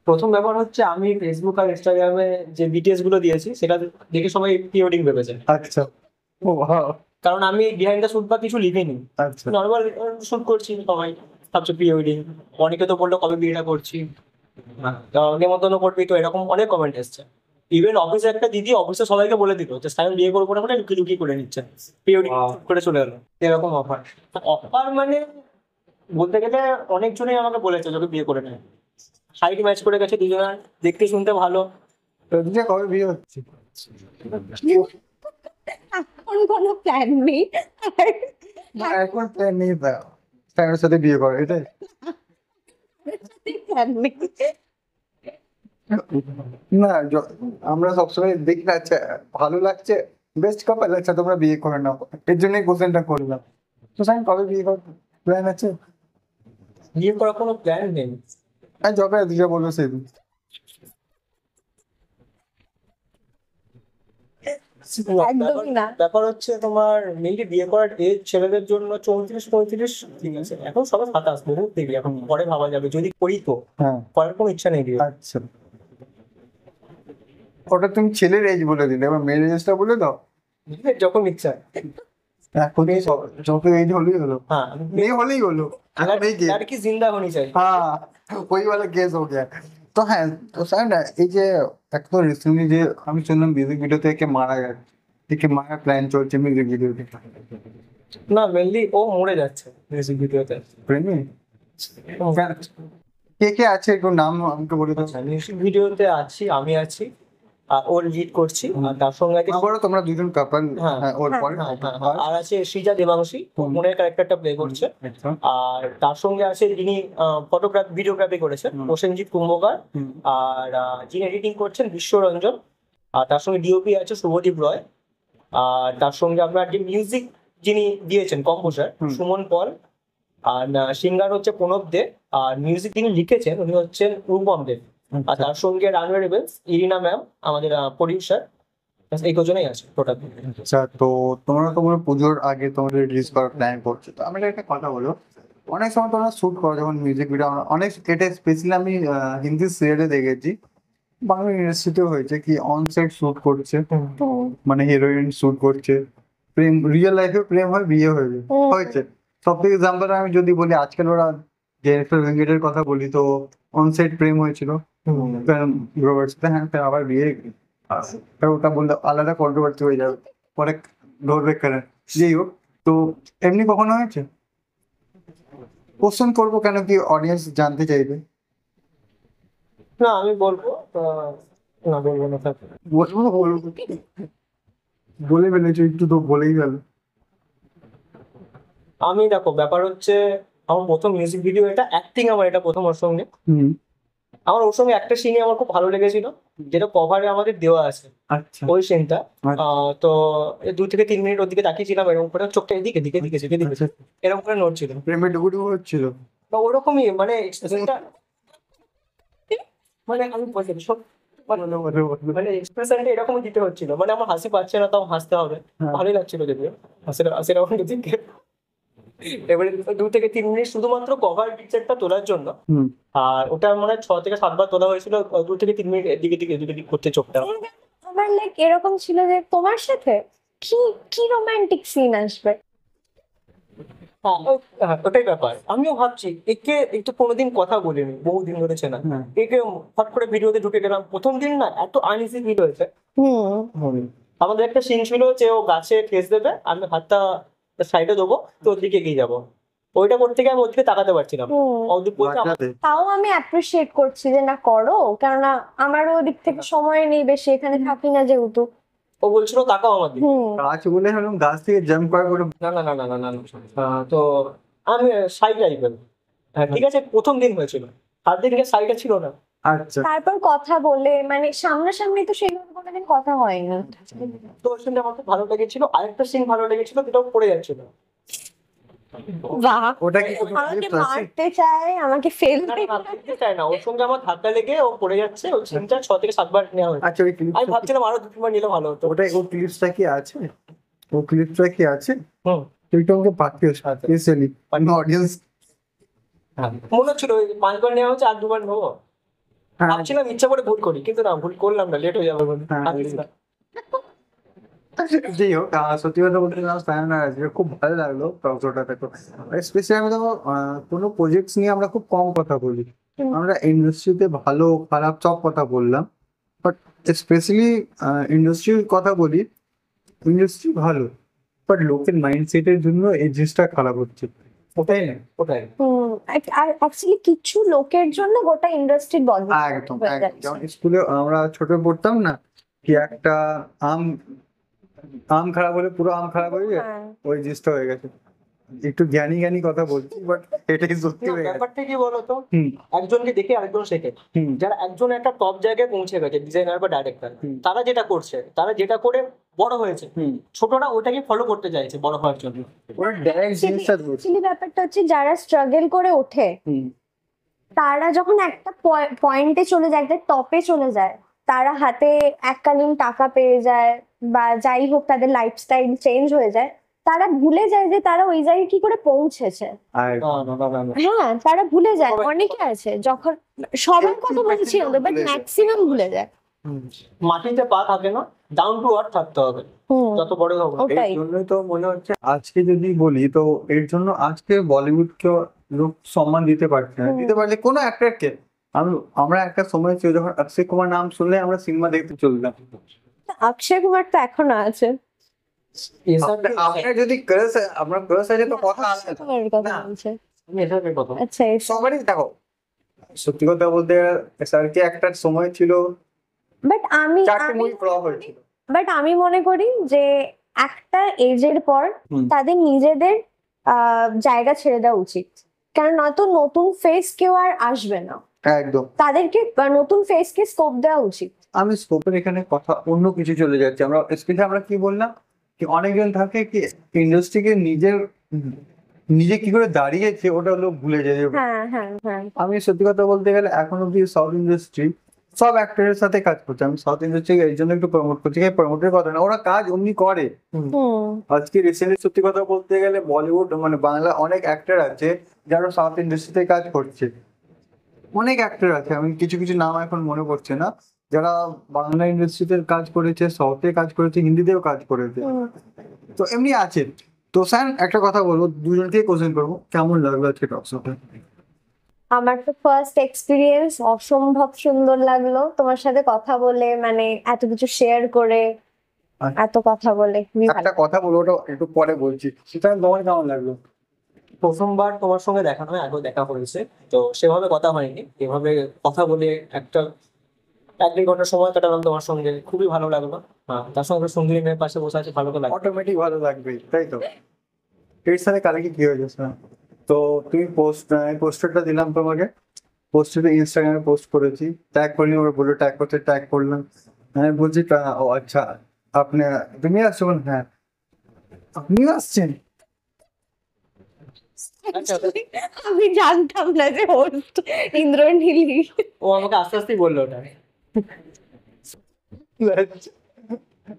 প্রথম ব্যাপার হচ্ছে আমি ফেসবুক আর ইনস্টাগ্রামে যে বিটিএস গুলো দিয়েছি সেটা দেখে সবাই প্রি ওয়েডিং ভেবেছে, আচ্ছা, ও ভাও, কারণ আমি বিহাইন্ড দ্য শুট বা কিছু লিখিনি, আচ্ছা নর্মাল শুট করছি, সবাই ভাবছে প্রি ওয়েডিং। অনেকে তো বললো কবে বিয়েটা করছি, নেমন্তন্ন করবি তো, এরকম অনেক কমেন্ট এসছে। ইভেন অফিসে একটা দিদি অফিসে সবাইকে বলে দিল যে সায়ন বিয়ে করবো না মানে লুকিয়ে লুকিয়ে করে নিচ্ছে, প্রি ওয়েডিং করে চলে এলো, এরকম অফার। অফার মানে বলতে গেলে অনেকজনই আমাকে বলেছে তোকে বিয়ে করে নেয়, হাইট ম্যাচ করে গেছে দুজনের, দেখতে শুনতে ভালো। তো দুটো কবে বিয়ে হচ্ছে? এখন কোনো প্ল্যান নেই। না, এখন প্ল্যান নেই, ফ্যামিলির সাথে বিয়ে করে এটাই। প্ল্যান নেই। না, আমরা সবসময় দেখি না, আচ্ছা ভালো লাগছে, বেস্ট কাপল, আচ্ছা তোমরা বিয়ে করে নাও, এর জন্যই কোশ্চেনটা করলাম। তো সাইন কবে বিয়ে করার প্ল্যান আছে? বিয়ে করার কোনো প্ল্যান নেই। আর যবে দিশা বলবো সেদিন। একদমই না। ব্যাপার হচ্ছে তোমার মেয়েকে বিয়ে করার এজ ছেলেদের জন্য 34-35, ঠিক আছে, এখন সবাই 27, বহুত দেরি, এখন পরে ভাবা যাবে, যদি করি তো, হ্যাঁ, করার কোনো ইচ্ছা নেই বিয়ে। আচ্ছা, ওটা তুমি ছেলের এজ বলে দিলে, এবার মেয়ের এজটা বলে দাও। যখন ইচ্ছা। এখন যত এজ হলেই হলো, হ্যাঁ, মেয়ে হলেই হলো, এখন এই যে लड़की जिंदा होनी चाहिए। হ্যাঁ ওই वाला কেস হো গিয়া। তো হ্যাঁ, তো স্যার না, এই যে একটা রিসেন্টলি যে আমি শুনলাম মিউজিক ভিডিও থেকে মারা গেছে, থেকে মারার প্ল্যান চলছে মিউজিক ভিডিওতে, না মেনলি ও মরে যাচ্ছে মিউজিক ভিডিওতে। প্রেমে কে কে আছে একটু নাম আমাকে বলে দাও। মিউজিক ভিডিওতে আছি, আমি আছি, আর ওর লিড করছি, আর তার সঙ্গে আছে আবারও তোমরা দুজন কাপল? হ্যাঁ, হ্যাঁ, ওর পরে আর আছে সৃজা দেবাংশী, ওর মনের ক্যারেক্টারটা প্লে করছে। আচ্ছা, আর তার সঙ্গে আছে যিনি ফটোগ্রাফি ভিডিওগ্রাফি করেছেন প্রসেনজিৎ কুম্ভকার, আর যিনি এডিটিং করছেন বিশ্বরঞ্জন, আর তার সঙ্গে ডিওপি আছে শুভদীপ রয়, আর তার সঙ্গে আপনার যে মিউজিক যিনি দিয়েছেন কম্পোজার সুমন পল, আর সিঙ্গার হচ্ছে প্রণব দে, আর মিউজিক যিনি লিখেছেন উনি হচ্ছেন রূপম দেব, আর তার সঙ্গে রানওয়ে রেবেলস ইরিনা ম্যাম আমাদের প্রডিউসার, এই কজনেই আছে টোটাল। আচ্ছা, তো তোমরা তোমার পুজোর আগে তোমাদের রিলিজ করার প্ল্যান করছো, তো আমি একটা কথা বলো, অনেক সময় তোমরা শুট করো যখন মিউজিক ভিডিও, অনেক এটা স্পেশালি আমি হিন্দি সিরিয়ালে দেখেছি, বাংলা ইন্ডাস্ট্রিতেও হয়েছে কি অন সেট শুট করছে, মানে হিরোইন শুট করছে, প্রেম রিয়েল লাইফে প্রেম হয়, বিয়ে হয়ে যায়, হয়েছে। সব থেকে এক্সাম্পল আমি যদি বলি, আজকাল ওরা জেনিফার ভেঙ্কেটের কথা বলি, তো অন সেট প্রেম হয়েছিল রোবার্ট সাথে, হ্যাঁ ফের আবার বিয়ে, আর ওটা বললে আলাদা কন্ট্রোভার্সি হয়ে যাবে, পরে ধরবে কেন, যাই হোক। তো এমনি কখনো হয়েছে? কোশ্চেন করবো কেন কি অডিয়েন্স জানতে চাইবে। না আমি বলবো না, বলবো না থাক। বলবো বলবো বলে ফেলেছো একটু, তো বলেই গেল। আমি দেখো ব্যাপার হচ্ছে আমার প্রথম মিউজিক ভিডিও, এটা অ্যাক্টিং আমার, এটা প্রথম ওর সঙ্গে, আমার ওর সঙ্গে একটা সিনে আমার খুব ভালো লেগেছিল, যেটা কভারে আমাদের দেওয়া আছে আচ্ছা, ওই সিনটা। তো 2 থেকে 3 মিনিট ওর দিকে তাকিয়েছিলাম, এরকম করে চোখটা এদিকে এদিকে এদিকে এদিকে এদিকে এরকম করে নড়ছিল, প্রেমে ডুবুডুবু হচ্ছিল। তো ওরকমই মানে এক্সপ্রেশনটা, মানে আমি বলছি মানে এক্সপ্রেশনটা এরকমই দিতে হচ্ছিল, মানে আমার হাসি পাচ্ছে না, তাও হাসতে হবে, ভালোই লাগছিল যদিও সেরকম দিকে। এবারে 2 থেকে 3 মিনিট শুধুমাত্র কভার পিকচারটা তোলার জন্য, আর ওটা মনে হয় 6 থেকে 7 বার তোলা হয়েছিল, 2 থেকে 3 মিনিট এদিকে দিকে এদিকে দিকে করতে চোখটা। আমার লাইক এরকম ছিল যে তোমার সাথে কি কি রোমান্টিক সিন আসবে। ওটাই ব্যাপার, আমিও ভাবছি একে একটু কোনোদিন কথা বলিনি, বহুদিন ধরে চেনা, একে হট করে ভিডিওতে ঢুকে গেলাম, প্রথম দিন না এত আনইজি ফিল হয়েছে। আমাদের একটা সিন ছিল যে ও গাছে ঠেস দেবে, আমি হাতটা সাইডে দেবো, তো ওর দিকে এগিয়ে যাবো, ওইটা করতে গিয়ে আমি ওর দিকে তাকাতে পারছিলাম, ওদিক বলছে তাও আমি অ্যাপ্রিসিয়েট করছি যে না করো, কেননা আমারও ওদিক থেকে সময় নেই বেশি, এখানে থাকি না যেহেতু। ও বলছিল তাকাও আমার দিকে, গাছ বলে হলাম, গাছ থেকে জাম্প করা করে। না না না না না না না, তো আমি সাইড টাইপের, ঠিক আছে প্রথম দিন হয়েছিল, আর দিন সাইডে ছিল না। আচ্ছা, তারপর কথা বলে মানে সামনাসামনি তো সেইভাবে কোনোদিন কথা হয়নি। তো ওই সিনটা আমার খুব ভালো লেগেছিল, আরেকটা সিন ভালো লেগেছিল যেটাও পড়ে যাচ্ছিল। বাহ, ওটা কি আমাকে মারতে চায়, আমাকে ফেল দেখতে চায় না, ওর সঙ্গে আমার ধাক্কা লেগে ও পড়ে যাচ্ছে, ওই সিনটা 6 থেকে 7 বার নেওয়া হয়েছে। আচ্ছা, ওই ক্লিপ আমি ভাবছিলাম আরো 2-3 বার নিলে ভালো হতো। ওটা ওই ক্লিপসটা কি আছে? ও ক্লিপটা কি আছে হুম তুই তো আমাকে পাঠিয়েছ আচ্ছা। Specially audience. মনে হচ্ছিল ওই 5 বার নেওয়া হচ্ছে আর 2 বার নেবো, হ্যাঁ ভাবছিলাম ইচ্ছা করে ভুল করি কিন্তু না ভুল করলাম না, লেট হয়ে যাবে বলে হ্যাঁ, থাকিস না। যাই হোক সত্যি কথা বলতে গেলে স্প্যান খুব ভালো লাগলো টকশোটা দেখো। স্পেশালি আমি দেখো কোনো প্রজেক্টস নিয়ে আমরা খুব কম কথা বলি, আমরা ইন্ডাস্ট্রিতে ভালো খারাপ সব কথা বললাম, বাট স্পেশালি ইন্ডাস্ট্রির কথা বলি, ইন্ডাস্ট্রি ভালো বাট লোকের মাইন্ডসেটের জন্য এই জিনিসটা খারাপ হচ্ছে, ওটাই না? ওটাই আর অ্যাকচুয়ালি কিছু লোকের জন্য গোটা ইন্ডাস্ট্রি বদল একদম একদম। যেমন স্কুলে আমরা ছোট পড়তাম না কি একটা আম আম খারাপ হলে পুরো আম খারাপ হয়ে যায়, হ্যাঁ। ওই জিনিসটা হয়ে গেছে। একটু জ্ঞানী জ্ঞানী কথা বলছি বাট এটাই সত্যি না, হয়ে গেছে। ব্যাপারটা কি বলতো, হুম একজনকে দেখে আরেকজন শেখে। হুম যারা একজন একটা টপ জায়গায় পৌঁছে গেছে, ডিজাইনার বা ডাইরেক্টর, হুম। তারা যেটা করছে, তারা যেটা করে বড় হয়েছে, হুম ছোটরা ওটাকে ফলো করতে চাইছে বড় হওয়ার জন্য। ওরা ডাইরেক্ট জিনিসটা ধরছে। অ্যাকচুয়ালি ব্যাপারটা হচ্ছে যারা স্ট্রাগল করে ওঠে হুম তারা যখন একটা পয়েন্টে চলে যায়, একটা টপে চলে যায়, তারা হাতে এককালীন টাকা পেয়ে যায় বা যাই হোক তাদের লাইফস্টাইল চেঞ্জ হয়ে যায়, তারা ভুলে যায় যে তারা ওই জায়গায় কি করে পৌঁছেছে। আর না। হ্যাঁ, তারা ভুলে যায়। সবাই- অনেকে আছে যখন সবার কথা 80% বলছি না, বাট ভুলে যায়। ম্যাক্সিমাম ভুলে যায়। মাটিতে পা থাকে না, ডাউন টু আর্থ থাকতে হবে হুম, যত বড় হবে। ওটাই। এই জন্যই তো মনে হচ্ছে আজকে যদি বলি তো এর জন্য আজকে বলিউডকে লোক সম্মান দিতে পারছে না, হুম। দিতে পারলে কোনো অ্যাক্টরকে। আমরা একটা সময় ছিল যখন অক্ষয় কুমার নাম শুনলে আমরা সিনেমা দেখতে চলতাম। অক্ষয় কুমার তো এখনো আছে। আপনার যদি ক্রাশ আপনার ক্রাশ আছে তো কথা আছে অক্ষয় কুমারের কথা না। বলছে। আমি এসবের কথা আচ্ছা, এসব। সবারই দেখো সত্যি কথা বলতে স্যারকে একটা সময় ছিল বাট আমি 4টে মুভি ফ্লপ হয়েছিল। আমি মনে করি যে একটা এজের পর হুম। তাদের নিজেদের জায়গা ছেড়ে দেওয়া উচিত, কারণ নয়তো নতুন ফেস কেউ আর আসবে না। একদম। তাদেরকে নতুন ফেসকে স্কোপ দেওয়া উচিত। আমি স্কোপের এখানে কথা অন্য কিছু চলে যাচ্ছে, আমরা স্পেশালি আমরা কি বললাম কি অনেকজন থাকে কি ইন্ডাস্ট্রিকে নিজে কি করে দাঁড়িয়েছে ওটা লোক ভুলে যায়। হ্যাঁ হ্যাঁ হ্যাঁ। আমি সত্যি কথা বলতে গেলে এখন অব্দি সাউথ ইন্ডাস্ট্রি সব অ্যাক্টরের সাথে কাজ করছে, আমি সাউথ ইন্ডাস্ট্রি এই জন্য একটু প্রমোট করছি, প্রমোটের কথা না, ওরা কাজ অমনি করে। হুম। আজকে রিসেন্টলি সত্যি কথা বলতে গেলে বলিউড মানে বাংলা অনেক অ্যাক্টর আছে যারা সাউথ ইন্ডাস্ট্রিতে কাজ করছে, অনেক অ্যাক্টর আছে, আমি কিছু কিছু নাম এখন মনে পড়ছে না, যারা বাংলা ইন্ডাস্ট্রিতে কাজ করেছে, সাউথে কাজ করেছে, হিন্দিতেও কাজ করেছে। হুম। তো এমনি আছে। তো স্যার একটা কথা বলবো, দুজনকে কোশ্চেন করবো, কেমন লাগলো আজকে টক শোটা? আমার তো ফার্স্ট এক্সপিরিয়েন্স অসম্ভব সুন্দর লাগলো তোমার সাথে কথা বলে, মানে এত কিছু শেয়ার করে, এত কথা বলে খুবই ভালো। একটা কথা বলবো, ওটা একটু পরে বলছি, সেটা তোমার কেমন লাগলো? প্রথমবার তোমার সঙ্গে দেখা নয়, আগেও দেখা হয়েছে, তো সেভাবে কথা হয়নি, এভাবে কথা বলে একটা 1-1.5 ঘন্টা সময় কাটালাম তোমার সঙ্গে, খুবই ভালো লাগলো। হ্যাঁ, তার সঙ্গে সঙ্গী মেয়ের পাশে বসে আছে, ভালো তো লাগে। অটোমেটিক ভালো লাগবে, তাই তো? এর সাথে কালকে কি হয়েছে স্যার? তো তুমি পোস্টারটা দিলাম তোমাকে, পোস্টারটা ইনস্টাগ্রামে পোস্ট করেছি, ট্যাগ করলি, ওরা বললো ট্যাগ করতে, ট্যাগ করলাম, আমি বলছি ও আচ্ছা আপনি তুমি আসছো? হ্যাঁ আপনিও আসছেন। আচ্ছা, আমি জানতাম না যে হোস্ট ইন্দ্রনীল। ও আমাকে আস্তে আস্তেই বললো ওটা।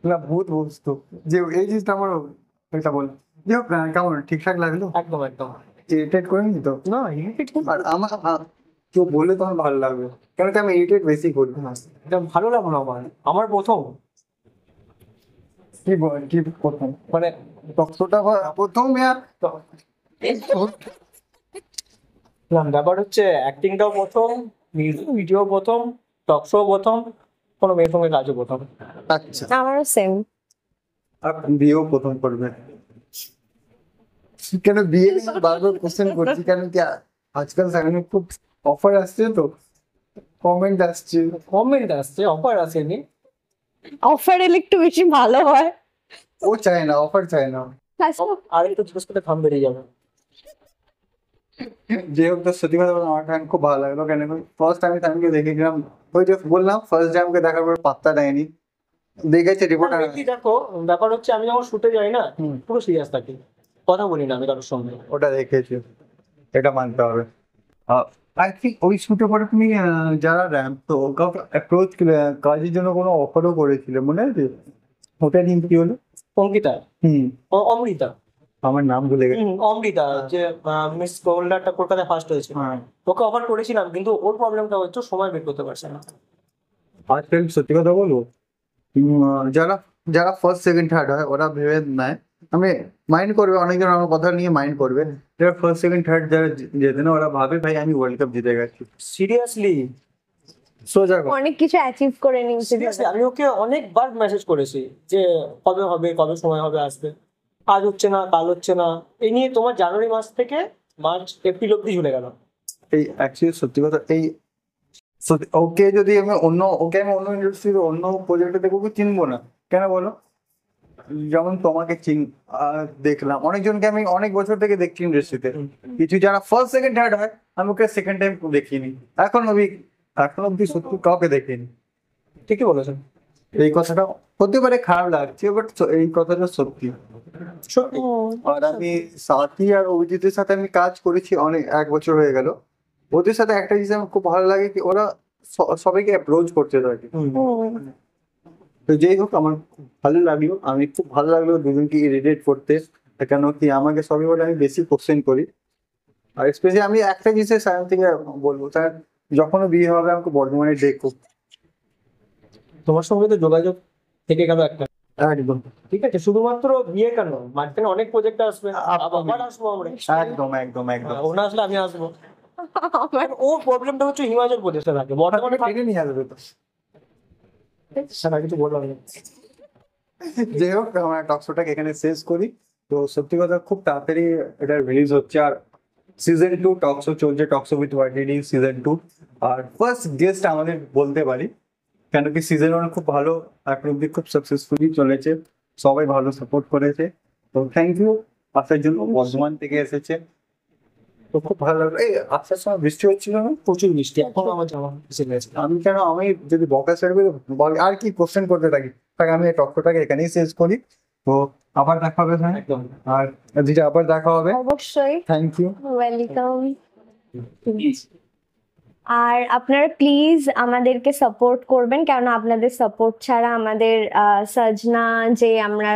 না ভূত বস্তু যে এই জিনিসটা আমার এটা বল, যে হোক, কেমন ঠিকঠাক লাগলো? একদম একদম। ইরিটেট করিনি তো? না, আর আমার কেউ বললে তোমার ভালো লাগবে, কেন কি আমি ইরিটেট বেশি করি না। এটা ভালো লাগলো আমার, আমার প্রথম কি প্রথম মানে টকশোটা প্রথম ব্যাপার হচ্ছে অ্যাক্টিংটাও প্রথম, মিউজিক ভিডিও প্রথম, টক শো প্রথম, কোনো মেয়ের সঙ্গে কাজও প্রথম। আচ্ছা, আমারও সেম। আর বিয়েও প্রথম করবে? কেন বিয়ে নিয়ে বারবার কোশ্চেন করছি, কেন কি আজকাল সেখানে খুব অফার আসছে, তো কমেন্ট আসছে। কমেন্ট আসছে, অফার আসেনি। অফার এলে একটু বেশি ভালো হয়। ও চায় না, অফার চায় না। আর একটু জিজ্ঞেস করতে থাম বেরিয়ে যাবে। যে হোক, তো সত্যি কথা বললাম আমার টাইম খুব ভালো লাগলো, কেন ফার্স্ট আমি টাইমকে দেখেছিলাম, ওই যে বললাম ফার্স্ট ডে আমাকে দেখার পর পাত্তা দেয়নি, দেখেছে রিপোর্ট। Mainly দেখো, ব্যাপার হচ্ছে আমি যখন শুটে যাই না, হুম। পুরো সিরিয়াস থাকি, কথা বলি না আমি কারোর সঙ্গে। ওটা দেখেছি, এটা মানতে হবে। আই থিঙ্ক ওই শুটে পরে তুমি যারা র্যাম্প তো কাউকে অ্যাপ্রোচ কাজের জন্য কোনো অফারও করেছিলে মনে আছে? ওটা নিয়ে কি হলো? অঙ্কিতা, হুম, অমৃতা, আমার নাম ভুলে গেছি। অমৃতা যে মিস গোল্ডারটা কলকাতায় ফার্স্ট হয়েছে, হ্যাঁ, ওকে অফার করেছিলাম, কিন্তু ওর প্রবলেমটা হচ্ছে সময় বের করতে পারছে না। আজকাল সত্যি কথা বলবো, যারা যারা ফার্স্ট সেকেন্ড থার্ড হয় ওরা ভেবে নেয়, আমি মাইন্ড করবে, অনেকজন আমার কথা নিয়ে মাইন্ড করবে, যারা ফার্স্ট সেকেন্ড থার্ড যারা যেতে না ওরা ভাবে ভাই আমি ওয়ার্ল্ড কাপ জিতে গেছি। সিরিয়াসলি, সোজা কথা। অনেক কিছু অ্যাচিভ করে নিয়েছে। সিরিয়াসলি আমি ওকে অনেকবার মেসেজ করেছি যে কবে হবে, কবে সময় হবে আসবে, আজ হচ্ছে না, কাল হচ্ছে না, এই নিয়ে তোমার জানুয়ারি মাস থেকে মার্চ এপ্রিল অব্দি ঝুলে গেল। এই অ্যাকচুয়ালি সত্যি কথা, এই ওকে যদি আমি অন্য ইন্ডাস্ট্রিতে অন্য প্রজেক্টে দেখবো চিনবো না, কেন বলো? যেমন তোমাকে দেখলাম, অনেকজনকে আমি অনেক বছর থেকে দেখছি ইন্ডাস্ট্রিতে, কিছু যারা ফার্স্ট সেকেন্ড থার্ড হয় আমি ওকে সেকেন্ড টাইম দেখিনি, এখন অব্দি সত্যি কাউকে দেখিনি। ঠিকই বলেছেন। এই কথাটা হতে পারে খারাপ লাগছে, বাট এই কথাটা সত্যি। সত্যি। আর আমি সাথী আর অভিজিতের সাথে আমি কাজ করেছি অনেক, 1 বছর হয়ে গেল। ওদের সাথে একটা জিনিস আমার খুব ভালো লাগে কি ওরা সবাইকে অ্যাপ্রোচ করতে থাকে। তো যেই হোক আমার খুব ভালো লাগলো, আমি খুব ভালো লাগলো দুজনকে রিলেট করতে, কেন কি আমাকে সবই বলে আমি বেশি কোশ্চেন করি। আর স্পেশালি আমি একটা জিনিসের সায়ন থেকে বলবো, স্যার যখনও বিয়ে হবে আমাকে বর্ধমানে ডেকো। তোমার সঙ্গে তো যোগাযোগ থেকে গেল একটা, একদম ঠিক আছে, শুধুমাত্র বিয়ে কেন, মাঝখানে অনেক প্রজেক্ট আসবে, আবার আসবো আমরা। একদম একদম একদম। ও না আসলে আমি আসবো। আর ওর প্রবলেমটা হচ্ছে হিমাচল প্রদেশে থাকে, বর্তমানে থাকে। টেনে নিয়ে আসবে তো। সেটা কিছু বললাম না। যাই হোক আমার টক শোটাকে এখানে শেষ করি। তো সত্যি কথা খুব তাড়াতাড়ি এটা রিলিজ হচ্ছে, আর সিজন 2 টক শো চলছে, talk show with YT season 2। আর ফার্স্ট গেস্ট আমাদের বলতে পারি, কেন কি সিজন 1 খুব ভালো, এখন অব্দি খুব সাকসেসফুলি চলেছে, সবাই ভালো সাপোর্ট করেছে। তো থ্যাংক ইউ আসার জন্য, বর্ধমান থেকে এসেছে, তো খুব ভালো লাগলো। এই আসার সময় বৃষ্টি হচ্ছিল না? প্রচুর মিষ্টি, এখন আমার জামা এসে গেছে। আমি যদি বকা ছাড়বে আর কি কোশ্চেন করতে থাকি, তাই আমি এই টকশোটাকে এখানেই শেষ করি। তো আবার দেখা হবে, হ্যাঁ একদম। আর যেটা আবার দেখা হবে। অবশ্যই, থ্যাংক ইউ। ওয়েলকাম। আর আপনারা প্লিজ আমাদেরকে সাপোর্ট করবেন, কারণ আপনাদের সাপোর্ট ছাড়া আমাদের সাজনা যে আমরা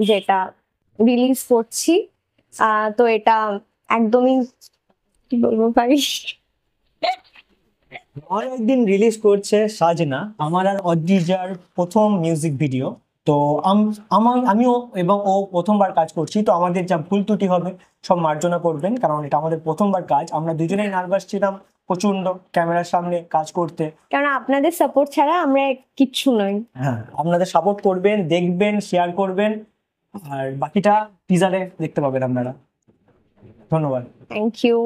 যেটা রিলিজ করছি, তো এটা একদমই কি বলবো পারি। আর একদিন রিলিজ করছে সাজনা, আমার আর অদ্রিজার প্রথম মিউজিক ভিডিও। তো আমিও এবং ও প্রথমবার কাজ করছি, তো আমাদের যা ভুল ত্রুটি হবে সব মার্জনা করবেন, কারণ এটা আমাদের প্রথমবার কাজ। আমরা দুজনেই নার্ভাস ছিলাম প্রচন্ড ক্যামেরার সামনে কাজ করতে। কারণ আপনাদের সাপোর্ট ছাড়া আমরা কিচ্ছু নই। হ্যাঁ, আপনাদের সাপোর্ট করবেন, দেখবেন, শেয়ার করবেন, আর বাকিটা টিজারে দেখতে পাবেন আপনারা। ধন্যবাদ। Thank you.